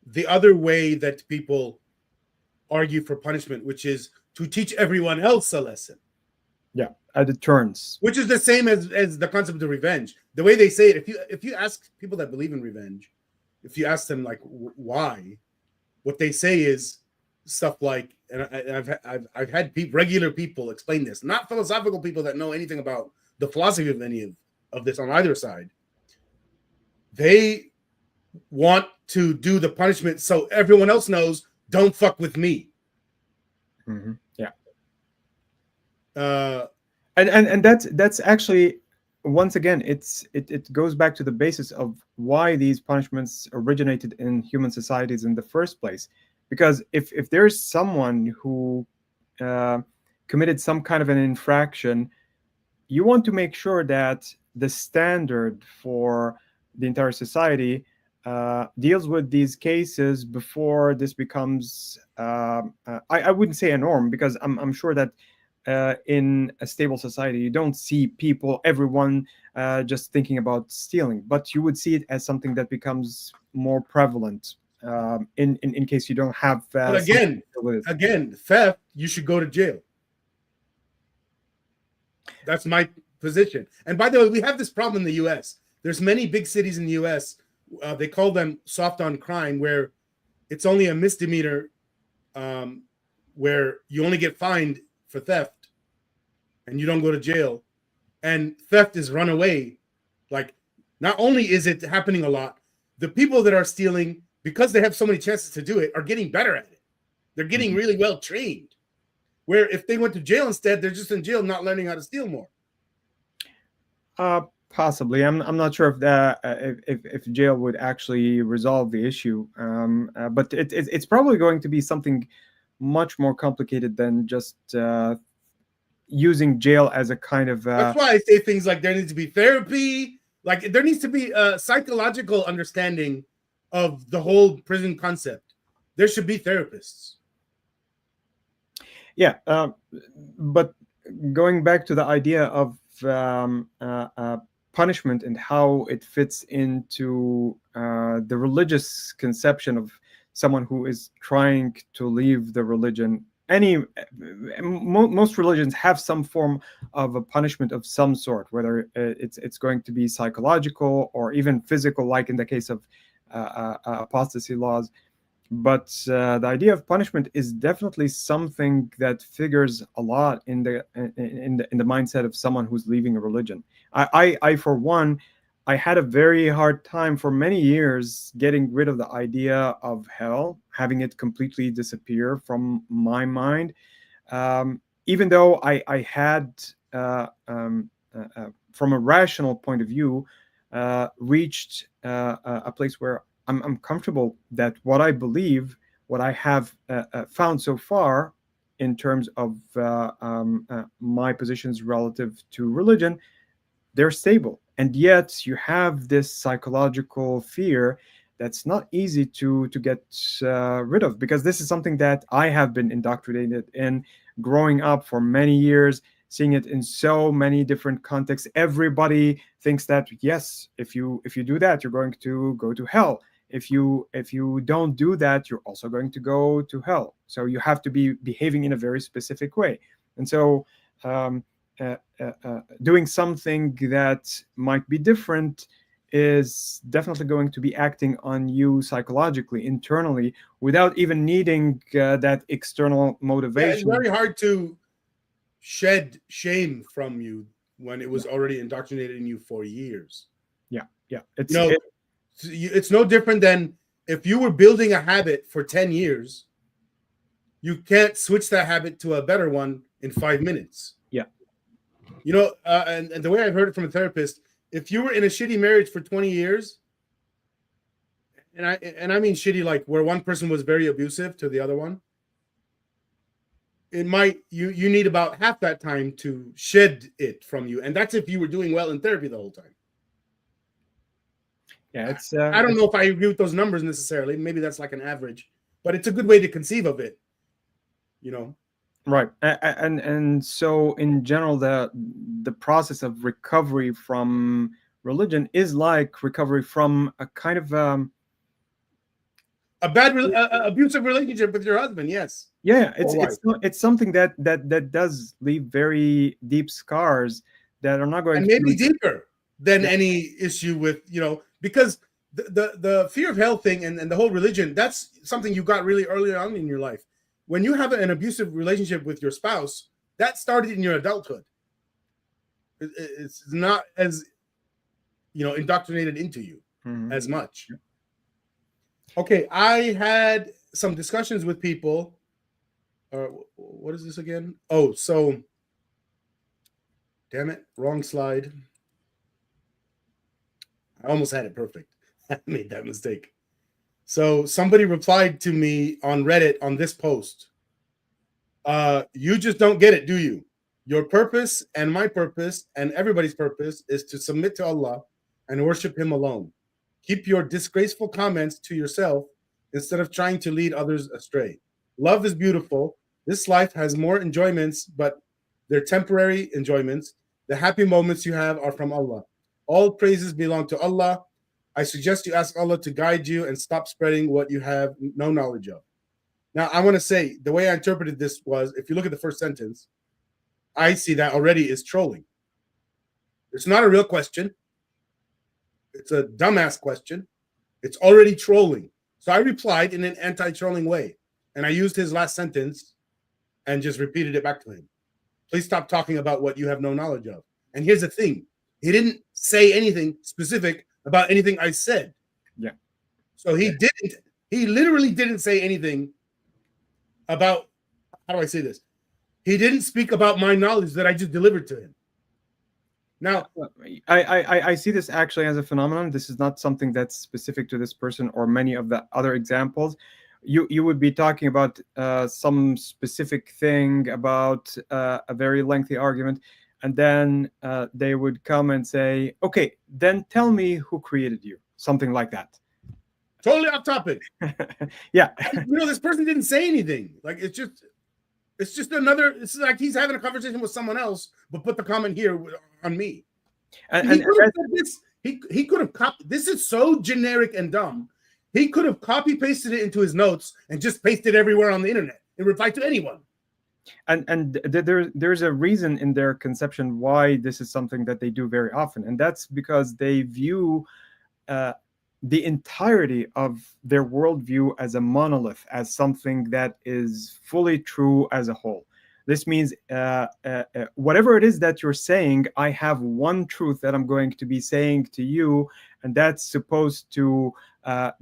the other way that people argue for punishment, which is to teach everyone else a lesson. Yeah, a deterrence, which is the same as the concept of revenge. The way they say it, if you ask people that believe in revenge, if you ask them like why, what they say is stuff like, and I've had regular people explain this, not philosophical people that know anything about the philosophy of any of this on either side. They want to do the punishment so everyone else knows, don't fuck with me. Mm-hmm. Yeah. And that's actually, once again, it goes back to the basis of why these punishments originated in human societies in the first place. Because if there's someone who committed some kind of an infraction, you want to make sure that the standard for the entire society deals with these cases before this becomes I wouldn't say a norm, because I'm sure that in a stable society you don't see everyone just thinking about stealing, but you would see it as something that becomes more prevalent in case you don't have but again, theft, you should go to jail. That's my position. And by the way, we have this problem in the US. There's many big cities in the US, they call them soft on crime, where it's only a misdemeanor, where you only get fined for theft and you don't go to jail, and theft is run away. Like, not only is it happening a lot, the people that are stealing, because they have so many chances to do it, are getting better at it. They're getting really well trained, where if they went to jail instead, they're just in jail not learning how to steal more. Possibly. I'm not sure if jail would actually resolve the issue, but it's probably going to be something much more complicated than just using jail as a kind of. That's why I say things like there needs to be therapy, like there needs to be a psychological understanding of the whole prison concept. There should be therapists. Yeah, but going back to the idea of punishment and how it fits into the religious conception of someone who is trying to leave the religion. Most religions have some form of a punishment of some sort, whether it's going to be psychological or even physical, like in the case of apostasy laws. But the idea of punishment is definitely something that figures a lot in the mindset of someone who's leaving a religion. I for one, I had a very hard time for many years getting rid of the idea of hell, having it completely disappear from my mind. Even though I had, from a rational point of view, reached a place where I'm comfortable that what I believe, what I have found so far in terms of my positions relative to religion, they're stable. And yet you have this psychological fear that's not easy to get rid of, because this is something that I have been indoctrinated in growing up for many years, seeing it in so many different contexts. Everybody thinks that yes, if you do that, you're going to go to hell. If you don't do that, you're also going to go to hell. So you have to be behaving in a very specific way. And so doing something that might be different is definitely going to be acting on you psychologically, internally, without even needing that external Yeah, it's motivation. very hard to shed shame from you when it was already indoctrinated in you for years. Yeah, It's no different than if you were building a habit for 10 years, you can't switch that habit to a better one in 5 minutes. Yeah. And the way I've heard it from a therapist, if you were in a shitty marriage for 20 years, and I mean shitty like where one person was very abusive to the other one, it might you need about half that time to shed it from you, and that's if you were doing well in therapy the whole time. Yeah, it's I don't know if I agree with those numbers necessarily. Maybe that's like an average, but it's a good way to conceive of it. Right. And so in general, the process of recovery from religion is like recovery from a kind of a bad abusive relationship with your husband. Yes. Yeah, it's something that does leave very deep scars that are not going and to maybe deeper than any issue with, because the fear of hell thing and the whole religion, that's something you got really early on in your life. When you have an abusive relationship with your spouse, that started in your adulthood. It's not as indoctrinated into you as much. Okay, I had some discussions with people. What is this again? Oh, so damn it, wrong slide. I almost had it perfect. I made that mistake. So somebody replied to me on Reddit on this post. You just don't get it, do you? Your purpose and my purpose and everybody's purpose is to submit to Allah and worship Him alone. Keep your disgraceful comments to yourself instead of trying to lead others astray. Love is beautiful. This life has more enjoyments, but they're temporary enjoyments. The happy moments you have are from Allah. All praises belong to Allah. I suggest you ask Allah to guide you and stop spreading what you have no knowledge of. Now, I want to say the way I interpreted this was, if you look at the first sentence, I see that already is trolling. It's not a real question. It's a dumbass question. It's already trolling. So I replied in an anti-trolling way. And I used his last sentence and just repeated it back to him. Please stop talking about what you have no knowledge of. And here's the thing. He didn't say anything specific about anything I said. Yeah. So he literally didn't say anything about, how do I say this? He didn't speak about my knowledge that I just delivered to him. Now, I see this actually as a phenomenon. This is not something that's specific to this person or many of the other examples. You would be talking about some specific thing about a very lengthy argument, and then they would come and say, okay, then tell me who created you, something like that. Totally off topic. Yeah. This person didn't say anything. Like, it's just another, it's like he's having a conversation with someone else, but put the comment here on me. And he could have said this. He could have copied. This is so generic and dumb. He could have copy pasted it into his notes and just pasted everywhere on the internet and replied to anyone. And there's a reason in their conception why this is something that they do very often, and that's because they view the entirety of their worldview as a monolith, as something that is fully true as a whole. This means whatever it is that you're saying, I have one truth that I'm going to be saying to you, and that's supposed to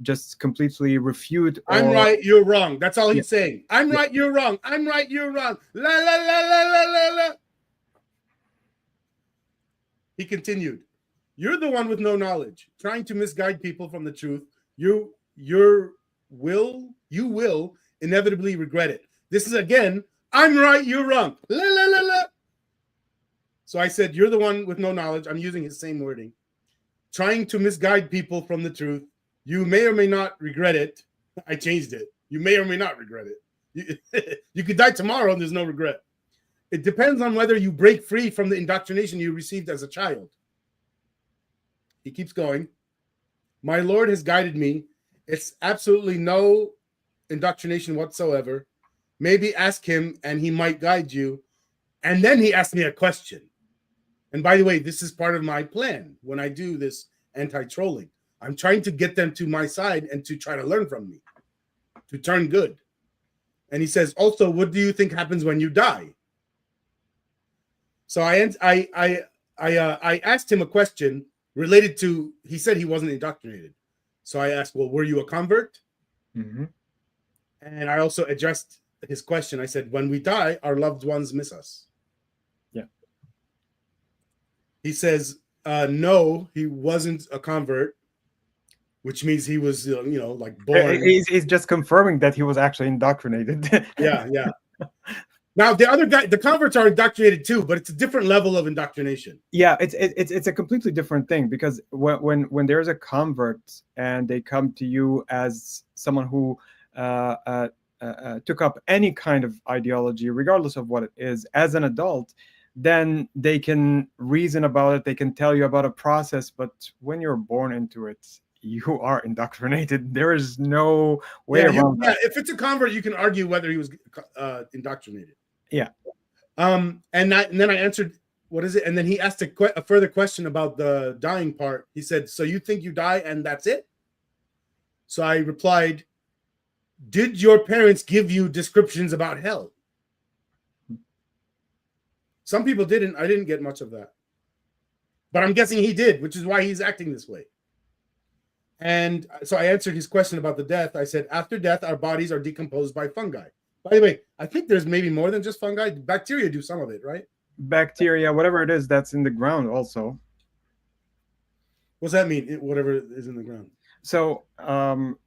just completely refute. I'm right, you're wrong. That's all he's Yeah. saying. I'm right, you're wrong. I'm right, you're wrong. La la la la la la la. He continued, "You're the one with no knowledge, trying to misguide people from the truth. You will inevitably regret it." This is again, I'm right, you're wrong. La la la la. So I said, "You're the one with no knowledge." I'm using his same wording. "Trying to misguide people from the truth. You may or may not regret it." I changed it. You may or may not regret it. You could die tomorrow and there's no regret. "It depends on whether you break free from the indoctrination you received as a child." He keeps going. "My Lord has guided me. It's absolutely no indoctrination whatsoever. Maybe ask him and he might guide you." And then he asked me a question. And by the way, this is part of my plan when I do this anti-trolling. I'm trying to get them to my side and to try to learn from me, to turn good. And he says, "Also, what do you think happens when you die?" So I asked him a question related to, he said he wasn't indoctrinated. So I asked, "Well, were you a convert?" Mm-hmm. And I also addressed his question. I said, "When we die, our loved ones miss us." Yeah. He says, "No, he wasn't a convert," which means he was, like born. He's just confirming that he was actually indoctrinated. Yeah. Now the other guy, the converts are indoctrinated too, but it's a different level of indoctrination. Yeah, it's a completely different thing, because when there's a convert and they come to you as someone who took up any kind of ideology, regardless of what it is, as an adult, then they can reason about it. They can tell you about a process, but when you're born into it, you are indoctrinated. There is no way around that. If it's a convert, you can argue whether he was indoctrinated. Yeah. And then I answered, what is it? And then he asked a further question about the dying part. He said, "So you think you die and that's it?" So I replied, "Did your parents give you descriptions about hell?" Some people didn't. I didn't get much of that. But I'm guessing he did, which is why he's acting this way. And so I answered his question about the death. I said, "After death, our bodies are decomposed by fungi." By the way, I think there's maybe more than just fungi. Bacteria do some of it, right? Bacteria, whatever it is that's in the ground also. What's that mean? Whatever is in the ground. So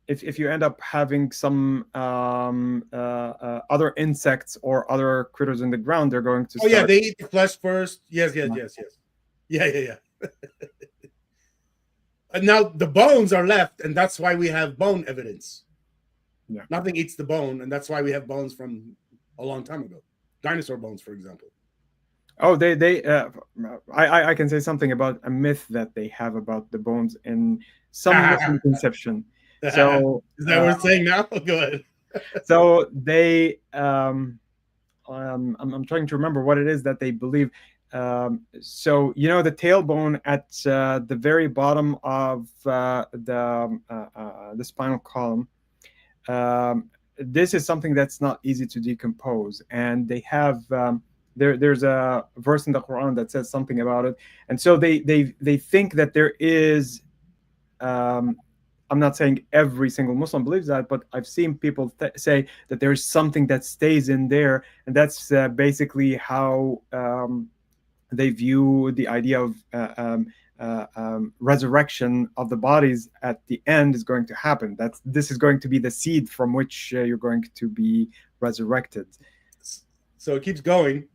if you end up having some other insects or other critters in the ground, they're going to start... yeah, they eat the flesh first. Yes. Yeah. And now the bones are left, and that's why we have bone evidence. Yeah. Nothing eats the bone, and that's why we have bones from a long time ago. Dinosaur bones, for example. Oh, I can say something about a myth that they have about the bones in some Muslim conception. So is that what we're saying now? Go ahead. So they, I'm trying to remember what it is that they believe. So the tailbone at the very bottom of the spinal column. This is something that's not easy to decompose, and they have there's a verse in the Quran that says something about it, and so they think that there is. I'm not saying every single Muslim believes that, but I've seen people say that there's something that stays in there, and that's basically how they view the idea of resurrection of the bodies at the end is going to happen. This is going to be the seed from which you're going to be resurrected. So it keeps going.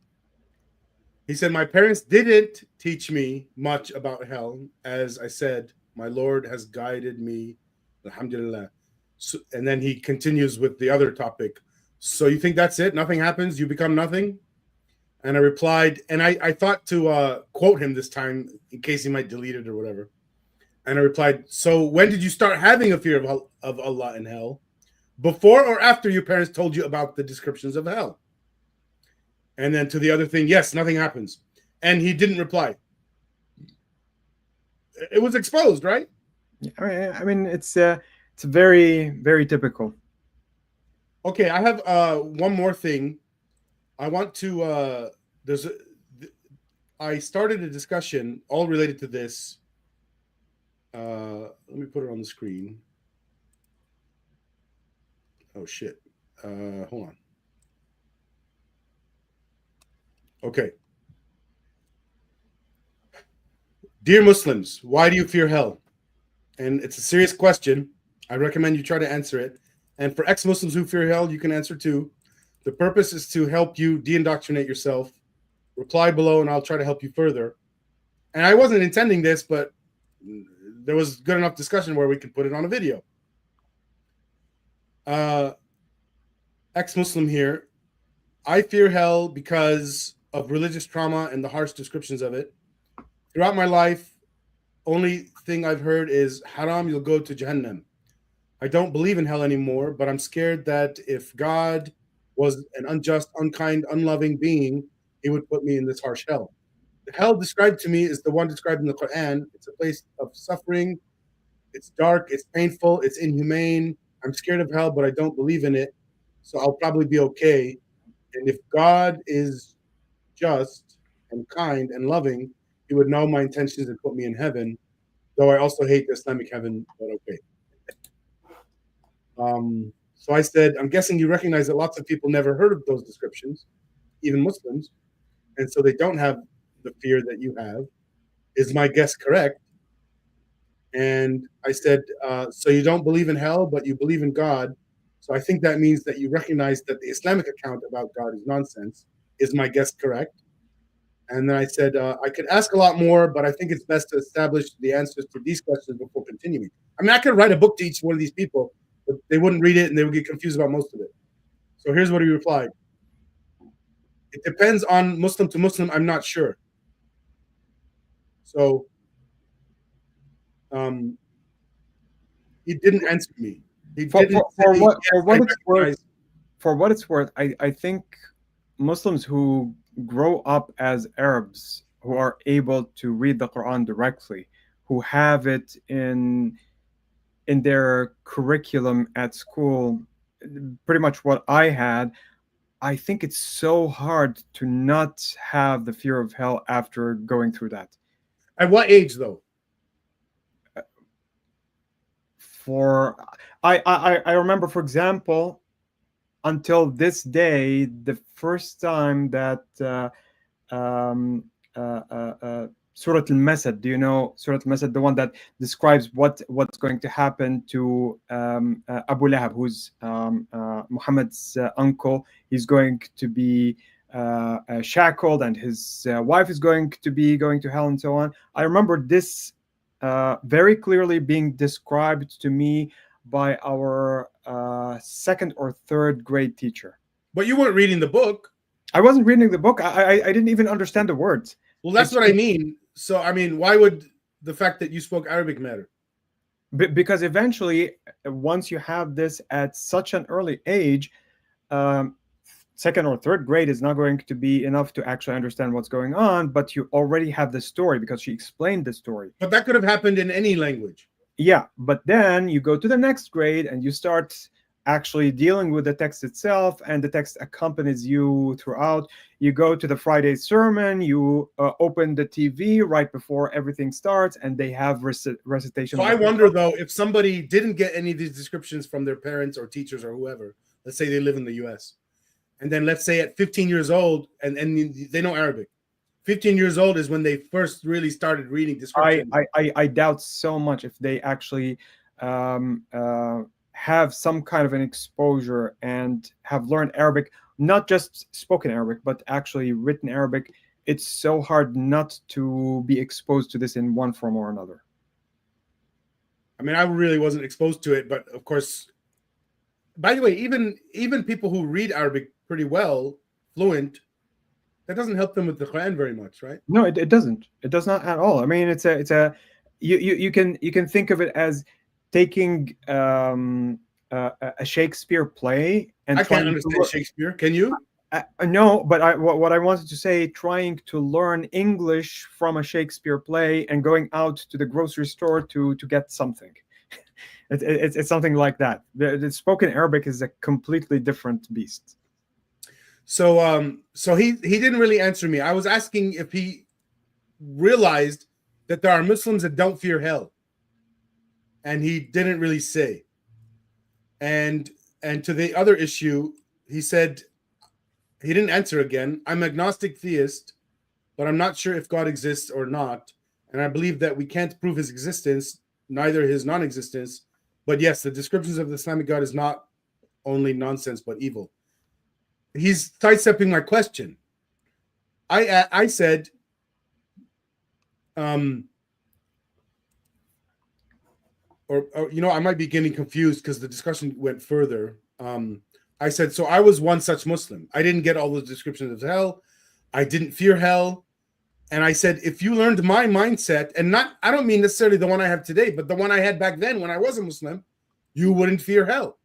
He said, "My parents didn't teach me much about hell. As I said, my Lord has guided me. Alhamdulillah." So, and then he continues with the other topic. "So you think that's it? Nothing happens? You become nothing?" And I replied, and I thought to quote him this time in case he might delete it or whatever. And I replied, "So when did you start having a fear of Allah and hell? Before or after your parents told you about the descriptions of hell?" And then to the other thing, "Yes, nothing happens." And he didn't reply. It was exposed, right? I mean, it's very, very typical. Okay, I have one more thing. I want to I started a discussion all related to this. Let me put it on the screen. Oh shit. Hold on. Okay. Dear Muslims, why do you fear hell? And it's a serious question. I recommend you try to answer it. And for ex-Muslims who fear hell, you can answer too. The purpose is to help you de-indoctrinate yourself. Reply below and I'll try to help you further. And I wasn't intending this, but there was good enough discussion where we could put it on a video. Ex-Muslim here. I fear hell because of religious trauma and the harsh descriptions of it. Throughout my life, only thing I've heard is haram, you'll go to Jahannam. I don't believe in hell anymore, but I'm scared that if God was an unjust, unkind, unloving being, he would put me in this harsh hell. The hell described to me is the one described in the Quran. It's a place of suffering. It's dark. It's painful. It's inhumane. I'm scared of hell, but I don't believe in it. So I'll probably be okay. And if God is just and kind and loving, he would know my intentions and put me in heaven. Though I also hate the Islamic heaven, but okay. So I said, I'm guessing you recognize that lots of people never heard of those descriptions, even Muslims, and so they don't have the fear that you have. Is my guess correct? And I said, so you don't believe in hell, but you believe in God. So I think that means that you recognize that the Islamic account about God is nonsense. Is my guess correct? And then I said, I could ask a lot more, but I think it's best to establish the answers to these questions before continuing. I mean, I could write a book to each one of these people, but they wouldn't read it and they would get confused about most of it. So here's what he replied. It depends on Muslim to Muslim. I'm not sure. So he didn't answer me. He didn't say, what, yes, for what it's worth, I think Muslims who grow up as Arabs, who are able to read the Quran directly, who have it in their curriculum at school, pretty much what I had, I think it's so hard to not have the fear of hell after going through that. At what age, though? I remember, for example, until this day, the first time that Surah Al-Masad, do you know Surah Al-Masad, the one that describes what's going to happen to Abu Lahab, who's Muhammad's uncle? He's going to be shackled, and his wife is going to be going to hell, and so on. I remember this very clearly being described to me by our second or third grade teacher. But you weren't reading the book. I wasn't reading the book. I didn't even understand the words. Well, that's what I mean. So, I mean, why would the fact that you spoke Arabic matter? Because eventually, once you have this at such an early age, second or third grade is not going to be enough to actually understand what's going on, but you already have the story because she explained the story. But that could have happened in any language. Yeah, but then you go to the next grade and you start actually dealing with the text itself, and the text accompanies you throughout. You go to the Friday sermon, you open the TV right before everything starts, and they have recitation. So I wonder, though, if somebody didn't get any of these descriptions from their parents or teachers or whoever, let's say they live in the US, and then let's say at 15 years old, and they know Arabic. 15 years old is when they first really started reading descriptions. I doubt so much if they actually have some kind of an exposure and have learned Arabic, not just spoken Arabic, but actually written Arabic. It's so hard not to be exposed to this in one form or another. I mean, I really wasn't exposed to it, but of course, by the way, even people who read Arabic pretty well, fluent, that doesn't help them with the Quran very much, right? No, it doesn't. It does not at all. I mean, you can think of it as taking a Shakespeare play and I can't understand Shakespeare. Can you? No, but what I wanted to say, trying to learn English from a Shakespeare play and going out to the grocery store to get something. It's something like that. The spoken Arabic is a completely different beast. So he didn't really answer me. I was asking if he realized that there are Muslims that don't fear hell, and he didn't really say. And to the other issue, he said he didn't answer again. I'm agnostic theist, but I'm not sure if God exists or not, and I believe that we can't prove his existence, neither his non-existence. But yes, the descriptions of the Islamic God is not only nonsense but evil. He's sidestepping my question. I said, or you know, I might be getting confused because the discussion went further. I said, so I was one such Muslim. I didn't get all those descriptions of hell. I didn't fear hell. And I said, if you learned my mindset, and not, I don't mean necessarily the one I have today, but the one I had back then when I was a Muslim, you wouldn't fear hell.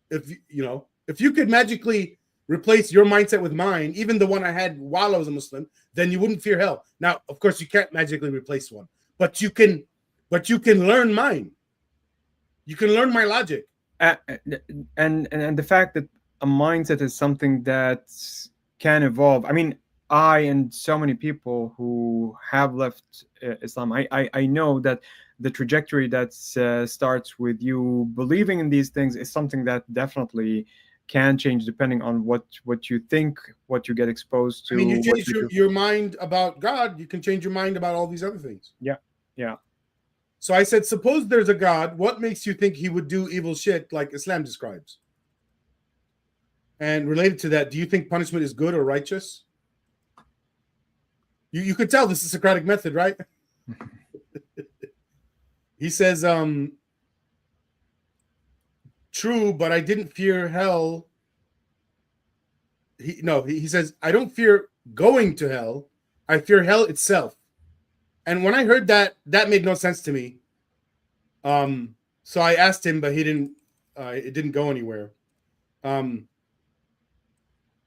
If you could magically replace your mindset with mine, even the one I had while I was a Muslim, then you wouldn't fear hell. Now, of course, you can't magically replace one, but you can learn mine. You can learn my logic. And the fact that a mindset is something that can evolve. I mean, I and so many people who have left Islam, I know that the trajectory that starts with you believing in these things is something that definitely can change depending on what you think, what you get exposed to. I mean, you change your mind about God, you can change your mind about all these other things. Yeah. So I said, suppose there's a God, what makes you think he would do evil shit like Islam describes? And related to that, do you think punishment is good or righteous? You could tell this is Socratic method, right? He says, true, but I didn't fear hell. He says, I don't fear going to hell. I fear hell itself. And when I heard that made no sense to me. So I asked him, but he didn't. It didn't go anywhere.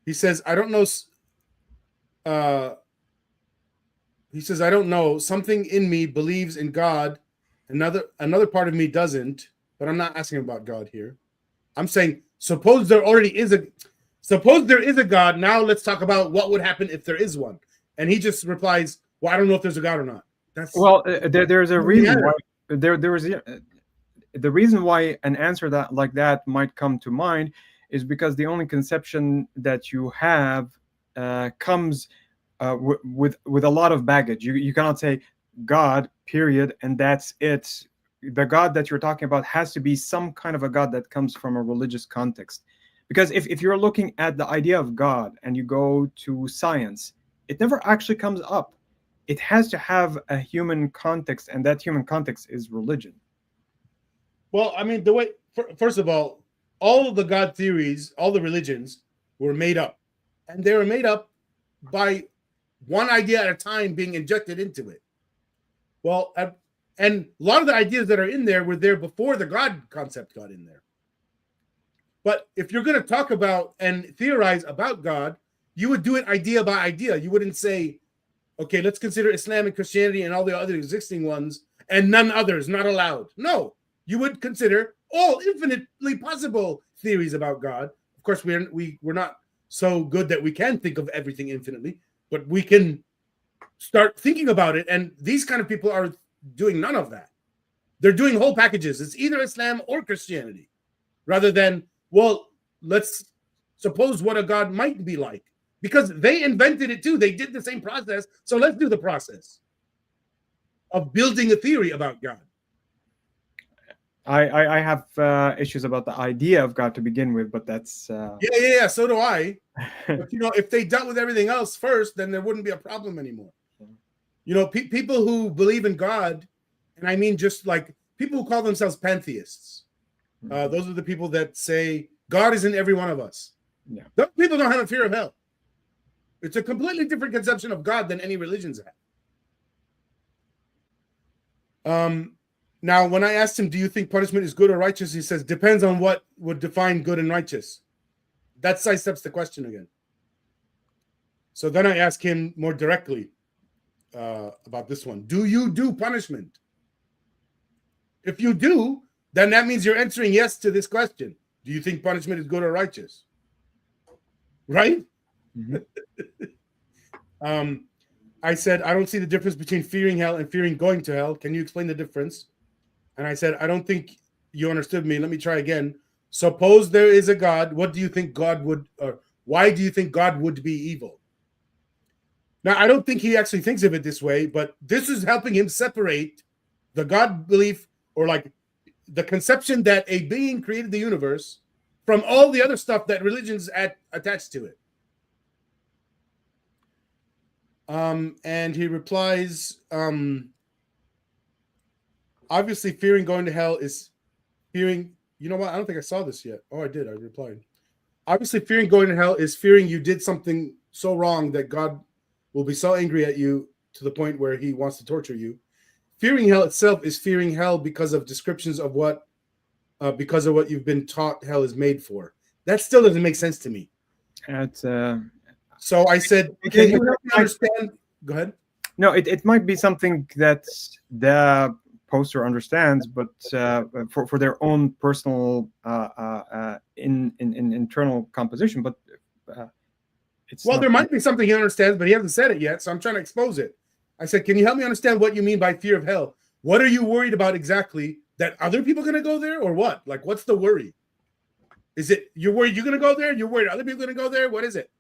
He says, I don't know. He says, I don't know. Something in me believes in God. Another part of me doesn't. But I'm not asking about God here. I'm saying, suppose there is a God. Now let's talk about what would happen if there is one. And he just replies, well, I don't know if there's a God or not. There's a reason why the reason why an answer like that might come to mind is because the only conception that you have comes with a lot of baggage. You cannot say God, period, and that's it. The God that you're talking about has to be some kind of a God that comes from a religious context. Because if you're looking at the idea of God and you go to science, it never actually comes up. It has to have a human context, and that human context is religion. Well, I mean, first of all the God theories, all the religions were made up. And they were made up by one idea at a time being injected into it. Well, and a lot of the ideas that are in there were there before the God concept got in there. But if you're going to talk about and theorize about God, you would do it idea by idea. You wouldn't say, okay, let's consider Islam and Christianity and all the other existing ones and none others, not allowed. No, you would consider all infinitely possible theories about God. Of course, we're not so good that we can think of everything infinitely, but we can start thinking about it. And these kind of people are doing none of that. They're doing whole packages. It's either Islam or Christianity, rather than, well, let's suppose what a God might be like, because they invented it too. They did the same process. So let's do the process of building a theory about God. I have issues about the idea of God to begin with, but that's yeah. So do I. But if they dealt with everything else first, then there wouldn't be a problem anymore. People who believe in God, and I mean just like people who call themselves pantheists. Those are the people that say God is in every one of us. Yeah. Those people don't have a fear of hell. It's a completely different conception of God than any religions have. Now, when I asked him, do you think punishment is good or righteous? He says, depends on what would define good and righteous. that sidesteps the question again. So then I ask him more directly about this one. Do you do punishment? If you do, then that means you're answering yes to this question. Do you think punishment is good or righteous? Right? Mm-hmm. I said, I don't see the difference between fearing hell and fearing going to hell. Can you explain the difference? And I said, I don't think you understood me. Let me try again. Suppose there is a God. What do you think God would, or why do you think God would be evil? Now, I don't think he actually thinks of it this way, but this is helping him separate the God belief, or like the conception that a being created the universe, from all the other stuff that religions attach to it. And he replies, obviously fearing going to hell is fearing, you know what? I don't think I saw this yet. Oh, I did. I replied. Obviously fearing going to hell is fearing you did something so wrong that God will be so angry at you to the point where he wants to torture you. Fearing hell itself is fearing hell because of descriptions of what, because of what you've been taught hell is made for. That still doesn't make sense to me. That's So I said, can you help me understand? Go ahead. No, it might be something that the poster understands, but for their own personal in internal composition. But it's well, there might be something he understands, but he hasn't said it yet. So I'm trying to expose it. I said, can you help me understand what you mean by fear of hell? What are you worried about exactly? That other people are going to go there, or what? Like, what's the worry? Is it you're worried you're going to go there? You're worried other people are going to go there? What is it?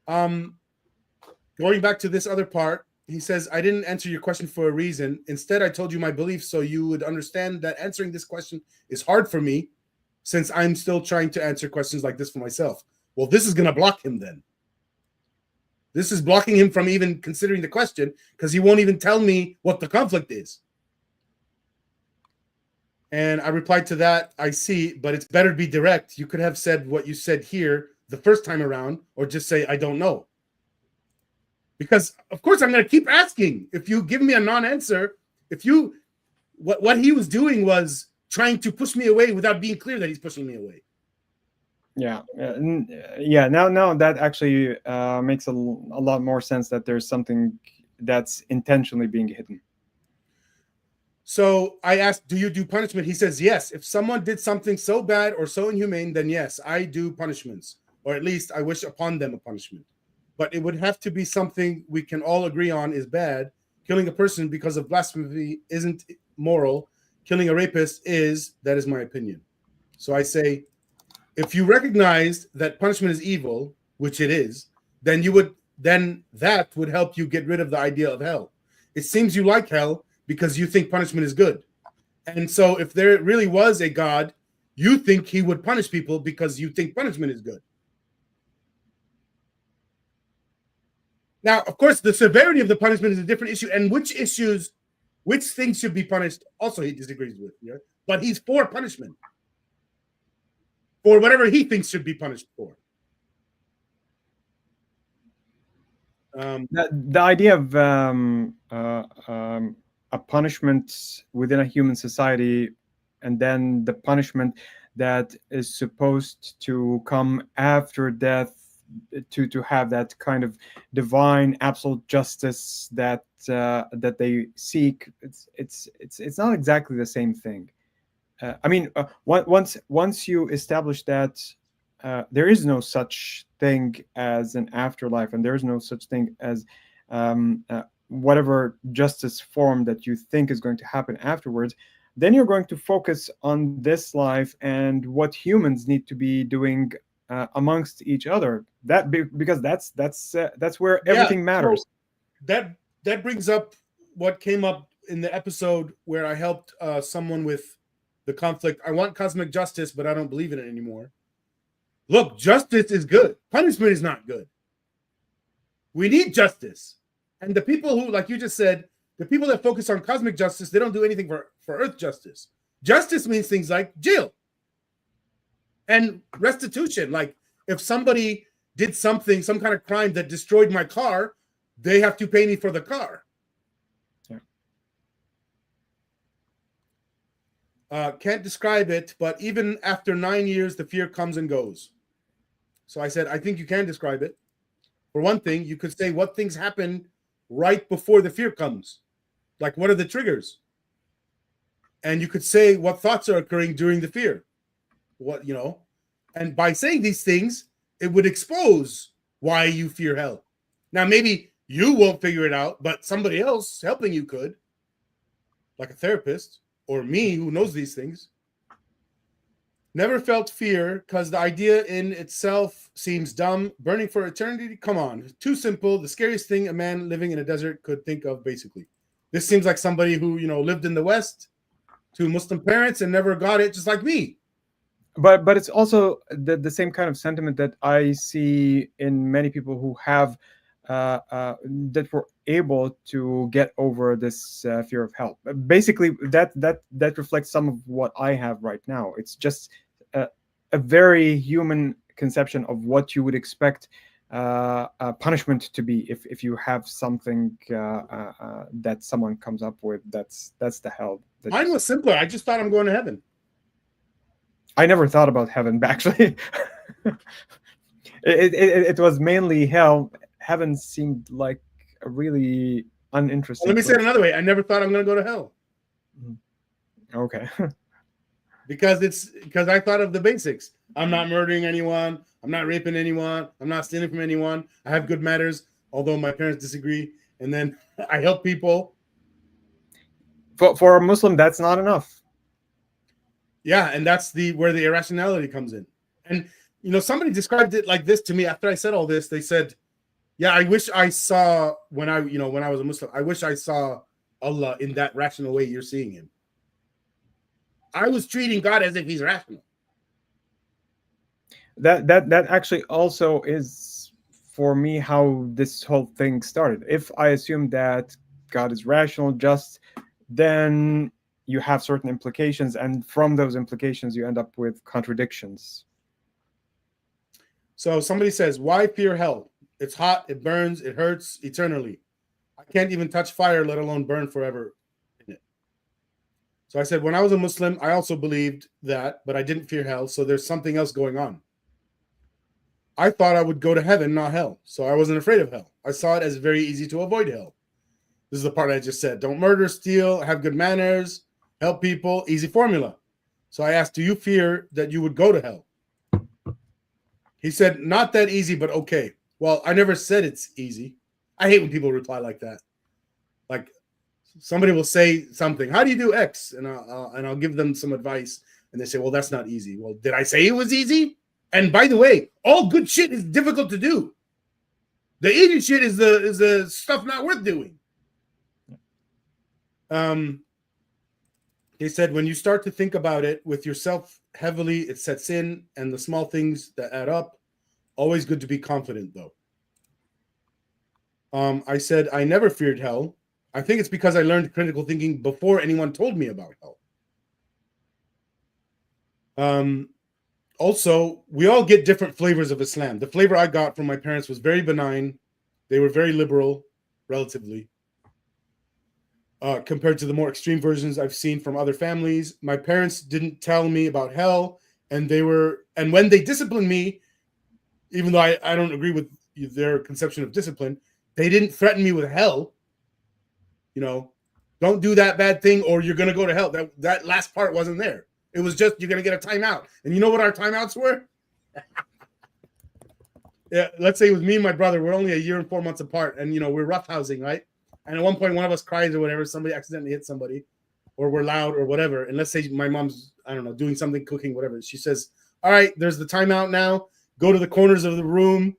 Going back to this other part, he says, I didn't answer your question for a reason. Instead, I told you my beliefs so you would understand that answering this question is hard for me since I'm still trying to answer questions like this for myself. Well, this is going to block him then. This is blocking him from even considering the question because he won't even tell me what the conflict is. And I replied to that, I see, but it's better to be direct. You could have said what you said here the first time around, or just say, I don't know. Because, of course, I'm going to keep asking. If you give me a non-answer, if you, what he was doing was trying to push me away without being clear that he's pushing me away. Yeah. Now that actually makes a lot more sense, that there's something that's intentionally being hidden. So I asked, do you do punishment? He says, yes. If someone did something so bad or so inhumane, then yes, I do punishments. Or at least I wish upon them a punishment. But it would have to be something we can all agree on is bad. Killing a person because of blasphemy isn't moral. Killing a rapist is. That is my opinion. So I say, if you recognize that punishment is evil, which it is, then that would help you get rid of the idea of hell. It seems you like hell because you think punishment is good. And so if there really was a God, you think he would punish people because you think punishment is good. Now, of course, the severity of the punishment is a different issue, and which things should be punished, also he disagrees with. Yeah? But he's for punishment. For whatever he thinks should be punished for. The idea of a punishment within a human society, and then the punishment that is supposed to come after death, to have that kind of divine absolute justice that they seek. It's not exactly the same thing. I mean, once you establish that there is no such thing as an afterlife, and there is no such thing as whatever justice form that you think is going to happen afterwards, then you're going to focus on this life and what humans need to be doing amongst each other. Because that's where everything matters. So that brings up what came up in the episode where I helped someone with the conflict. I want cosmic justice, but I don't believe in it anymore. Look, justice is good. Punishment is not good. We need justice. And the people who, like you just said, the people that focus on cosmic justice, they don't do anything for earth justice. Justice means things like jail and restitution. Like if somebody did something, some kind of crime that destroyed my car, they have to pay me for the car. Can't describe it, but even after 9 years, the fear comes and goes. So I said, I think you can describe it. For one thing, you could say what things happen right before the fear comes. Like, what are the triggers? And you could say what thoughts are occurring during the fear. What, you know, and by saying these things, it would expose why you fear hell. Now, maybe you won't figure it out, but somebody else helping you could, like a therapist or me who knows these things. Never felt fear because the idea in itself seems dumb. Burning for eternity? Come on. Too simple. The scariest thing a man living in a desert could think of, basically. This seems like somebody who, you know, lived in the West to Muslim parents and never got it, just like me. But it's also the same kind of sentiment that I see in many people who have that were able to get over this fear of hell. Basically, that reflects some of what I have right now. It's just a very human conception of what you would expect punishment to be if you have something that someone comes up with. That's the hell. Mine was simpler. I just thought I'm going to heaven. I never thought about heaven, actually. it was mainly hell. Heaven seemed like a really uninteresting. Well, let me say it another way. I never thought I'm going to go to hell. Okay. because I thought of the basics. I'm not murdering anyone. I'm not raping anyone. I'm not stealing from anyone. I have good manners, although my parents disagree. And then I help people. For a Muslim, that's not enough. Yeah, and that's where the irrationality comes in. And you know, somebody described it like this to me after I said all this. They said, "Yeah, I wish I saw when I was a Muslim. I wish I saw Allah in that rational way you're seeing him. I was treating God as if he's rational." That actually also is for me how this whole thing started. If I assume that God is rational, just then you have certain implications, and from those implications you end up with contradictions. So somebody says, why fear hell? It's hot, it burns, it hurts eternally. I can't even touch fire, let alone burn forever in it. So I said, when I was a Muslim, I also believed that, but I didn't fear hell. So there's something else going on. I thought I would go to heaven, not hell. So I wasn't afraid of hell. I saw it as very easy to avoid hell. This is the part I just said. Don't murder, steal, have good manners, help people, easy formula. So I asked, do you fear that you would go to hell? He said, not that easy, but okay. Well, I never said it's easy. I hate when people reply like that. Like somebody will say something, how do you do X? And I'll give them some advice. And they say, well, that's not easy. Well, did I say it was easy? And by the way, all good shit is difficult to do. The easy shit is the stuff not worth doing. He said, when you start to think about it with yourself heavily, it sets in, and the small things that add up. Always good to be confident, though. I said, I never feared hell. I think it's because I learned critical thinking before anyone told me about hell. Also, we all get different flavors of Islam. The flavor I got from my parents was very benign. They were very liberal, relatively. Compared to the more extreme versions I've seen from other families. My parents didn't tell me about hell, and when they disciplined me, even though I don't agree with their conception of discipline, they didn't threaten me with hell. You know, don't do that bad thing or you're going to go to hell. That last part wasn't there. It was just, you're going to get a timeout. And you know what our timeouts were? Yeah, let's say with me and my brother, we're only a year and 4 months apart, and, you know, we're roughhousing, right? And at one point, one of us cries or whatever, somebody accidentally hits somebody, or we're loud or whatever. And let's say my mom's, I don't know, doing something, cooking, whatever. She says, all right, there's the timeout now. Go to the corners of the room.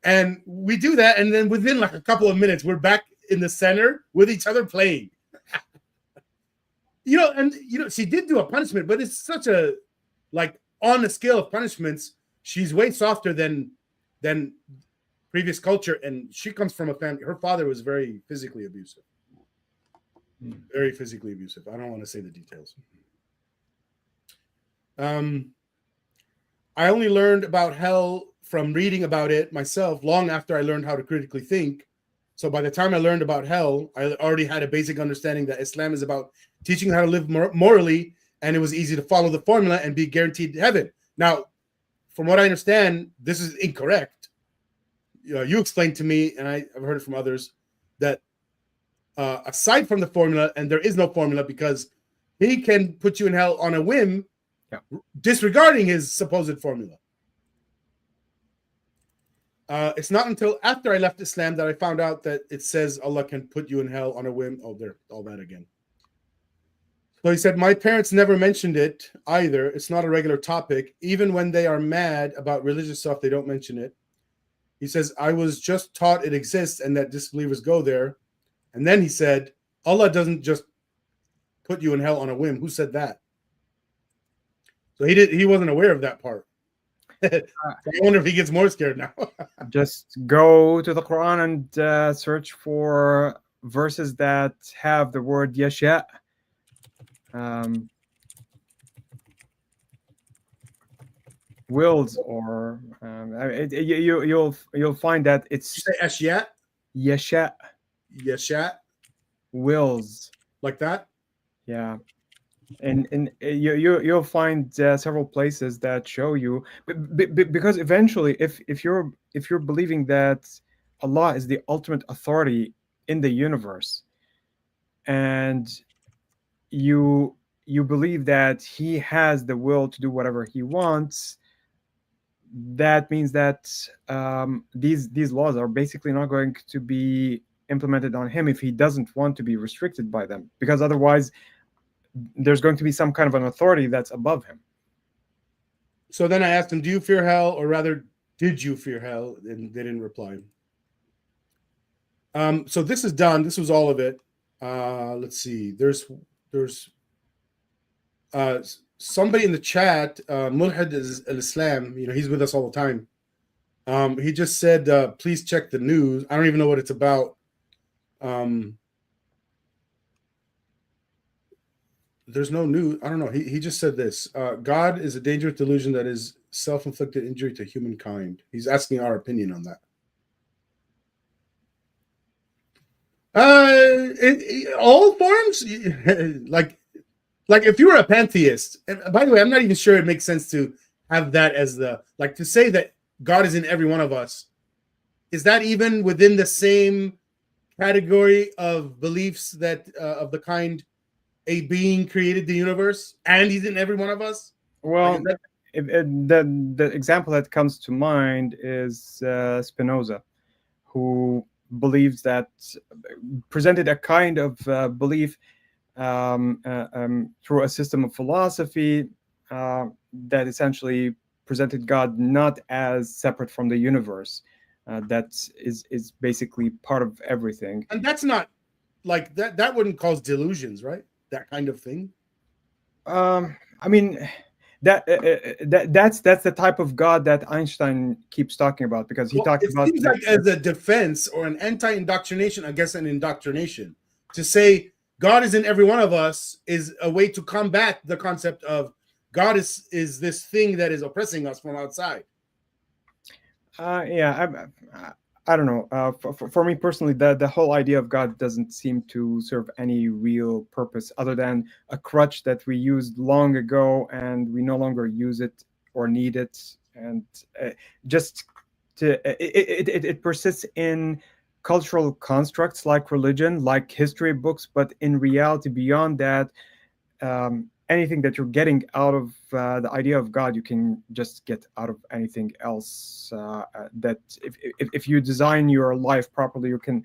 And we do that. And then within like a couple of minutes, we're back in the center with each other playing. She did do a punishment, but it's such a, like, on the scale of punishments, she's way softer than previous culture, and she comes from a family. Her father was very physically abusive. Very physically abusive. I don't want to say the details. I only learned about hell from reading about it myself long after I learned how to critically think. So by the time I learned about hell, I already had a basic understanding that Islam is about teaching how to live morally and it was easy to follow the formula and be guaranteed heaven. Now, from what I understand, this is incorrect. You explained to me, and I've heard it from others, that aside from the formula, and there is no formula because he can put you in hell on a whim, disregarding his supposed formula. It's not until after I left Islam that I found out that it says Allah can put you in hell on a whim. Oh, there, all that again. So he said, my parents never mentioned it either. It's not a regular topic. Even when they are mad about religious stuff, they don't mention it. He says, I was just taught it exists and that disbelievers go there. And then he said, Allah doesn't just put you in hell on a whim. Who said that? So he wasn't aware of that part. So I wonder if he gets more scared now. Just go to the Quran and search for verses that have the word yasha. Wills, or you'll find that it's Ashya, yasha, wills, like that. Yeah, and you'll find several places that show you, because eventually, if you're believing that Allah is the ultimate authority in the universe, and you believe that He has the will to do whatever He wants, that means that these laws are basically not going to be implemented on Him if He doesn't want to be restricted by them, because otherwise there's going to be some kind of an authority that's above Him. So then I asked him, do you fear hell, or rather, did you fear hell? And they didn't reply. So this is done. This was all of it. Let's see. There's somebody in the chat, Mulhid al-Islam, he's with us all the time. He just said, please check the news. I don't even know what it's about. There's no news. I don't know. He just said this. God is a dangerous delusion that is self-inflicted injury to humankind. He's asking our opinion on that. All forms, like if you were a pantheist, and by the way, I'm not even sure it makes sense to have that as to say that God is in every one of us. Is that even within the same category of beliefs that of the kind a being created the universe and He's in every one of us? Well, the example that comes to mind is Spinoza, who believes that, presented a kind of belief through a system of philosophy that essentially presented God not as separate from the universe, that is basically part of everything. And that's not like that wouldn't cause delusions, right? That kind of thing. I mean, that's the type of God that Einstein keeps talking about, because he talks about. It seems like as a defense or an anti-indoctrination against an indoctrination, to say God is in every one of us is a way to combat the concept of God is this thing that is oppressing us from outside. I don't know. For me personally, the whole idea of God doesn't seem to serve any real purpose other than a crutch that we used long ago and we no longer use it or need it, and it persists in cultural constructs like religion, like history books, but in reality, beyond that, anything that you're getting out of the idea of God, you can just get out of anything else. That if you design your life properly, you can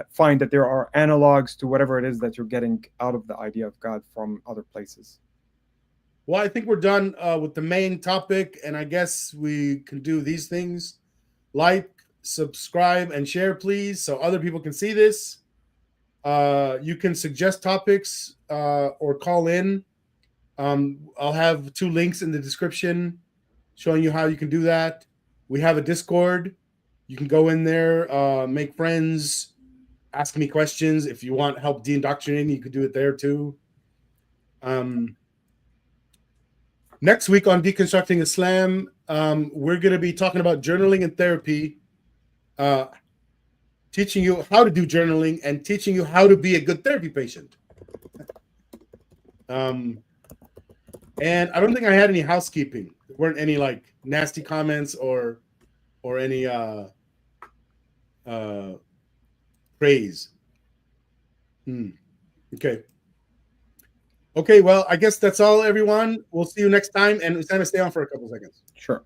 find that there are analogs to whatever it is that you're getting out of the idea of God from other places. Well, I think we're done with the main topic, and I guess we can do these things. Like, subscribe, and share, please, so other people can see this. You can suggest topics or call in. I'll have 2 links in the description showing you how you can do that. We have a Discord. You can go in there, make friends, ask me questions. If you want help de-indoctrinating, you could do it there too. Next week on Deconstructing Islam, we're going to be talking about journaling and therapy, teaching you how to do journaling and teaching you how to be a good therapy patient. And I don't think I had any housekeeping. There weren't any like nasty comments or any praise. Okay. Okay, well, I guess that's all, everyone. We'll see you next time. And Usama, stay on for a couple seconds. Sure.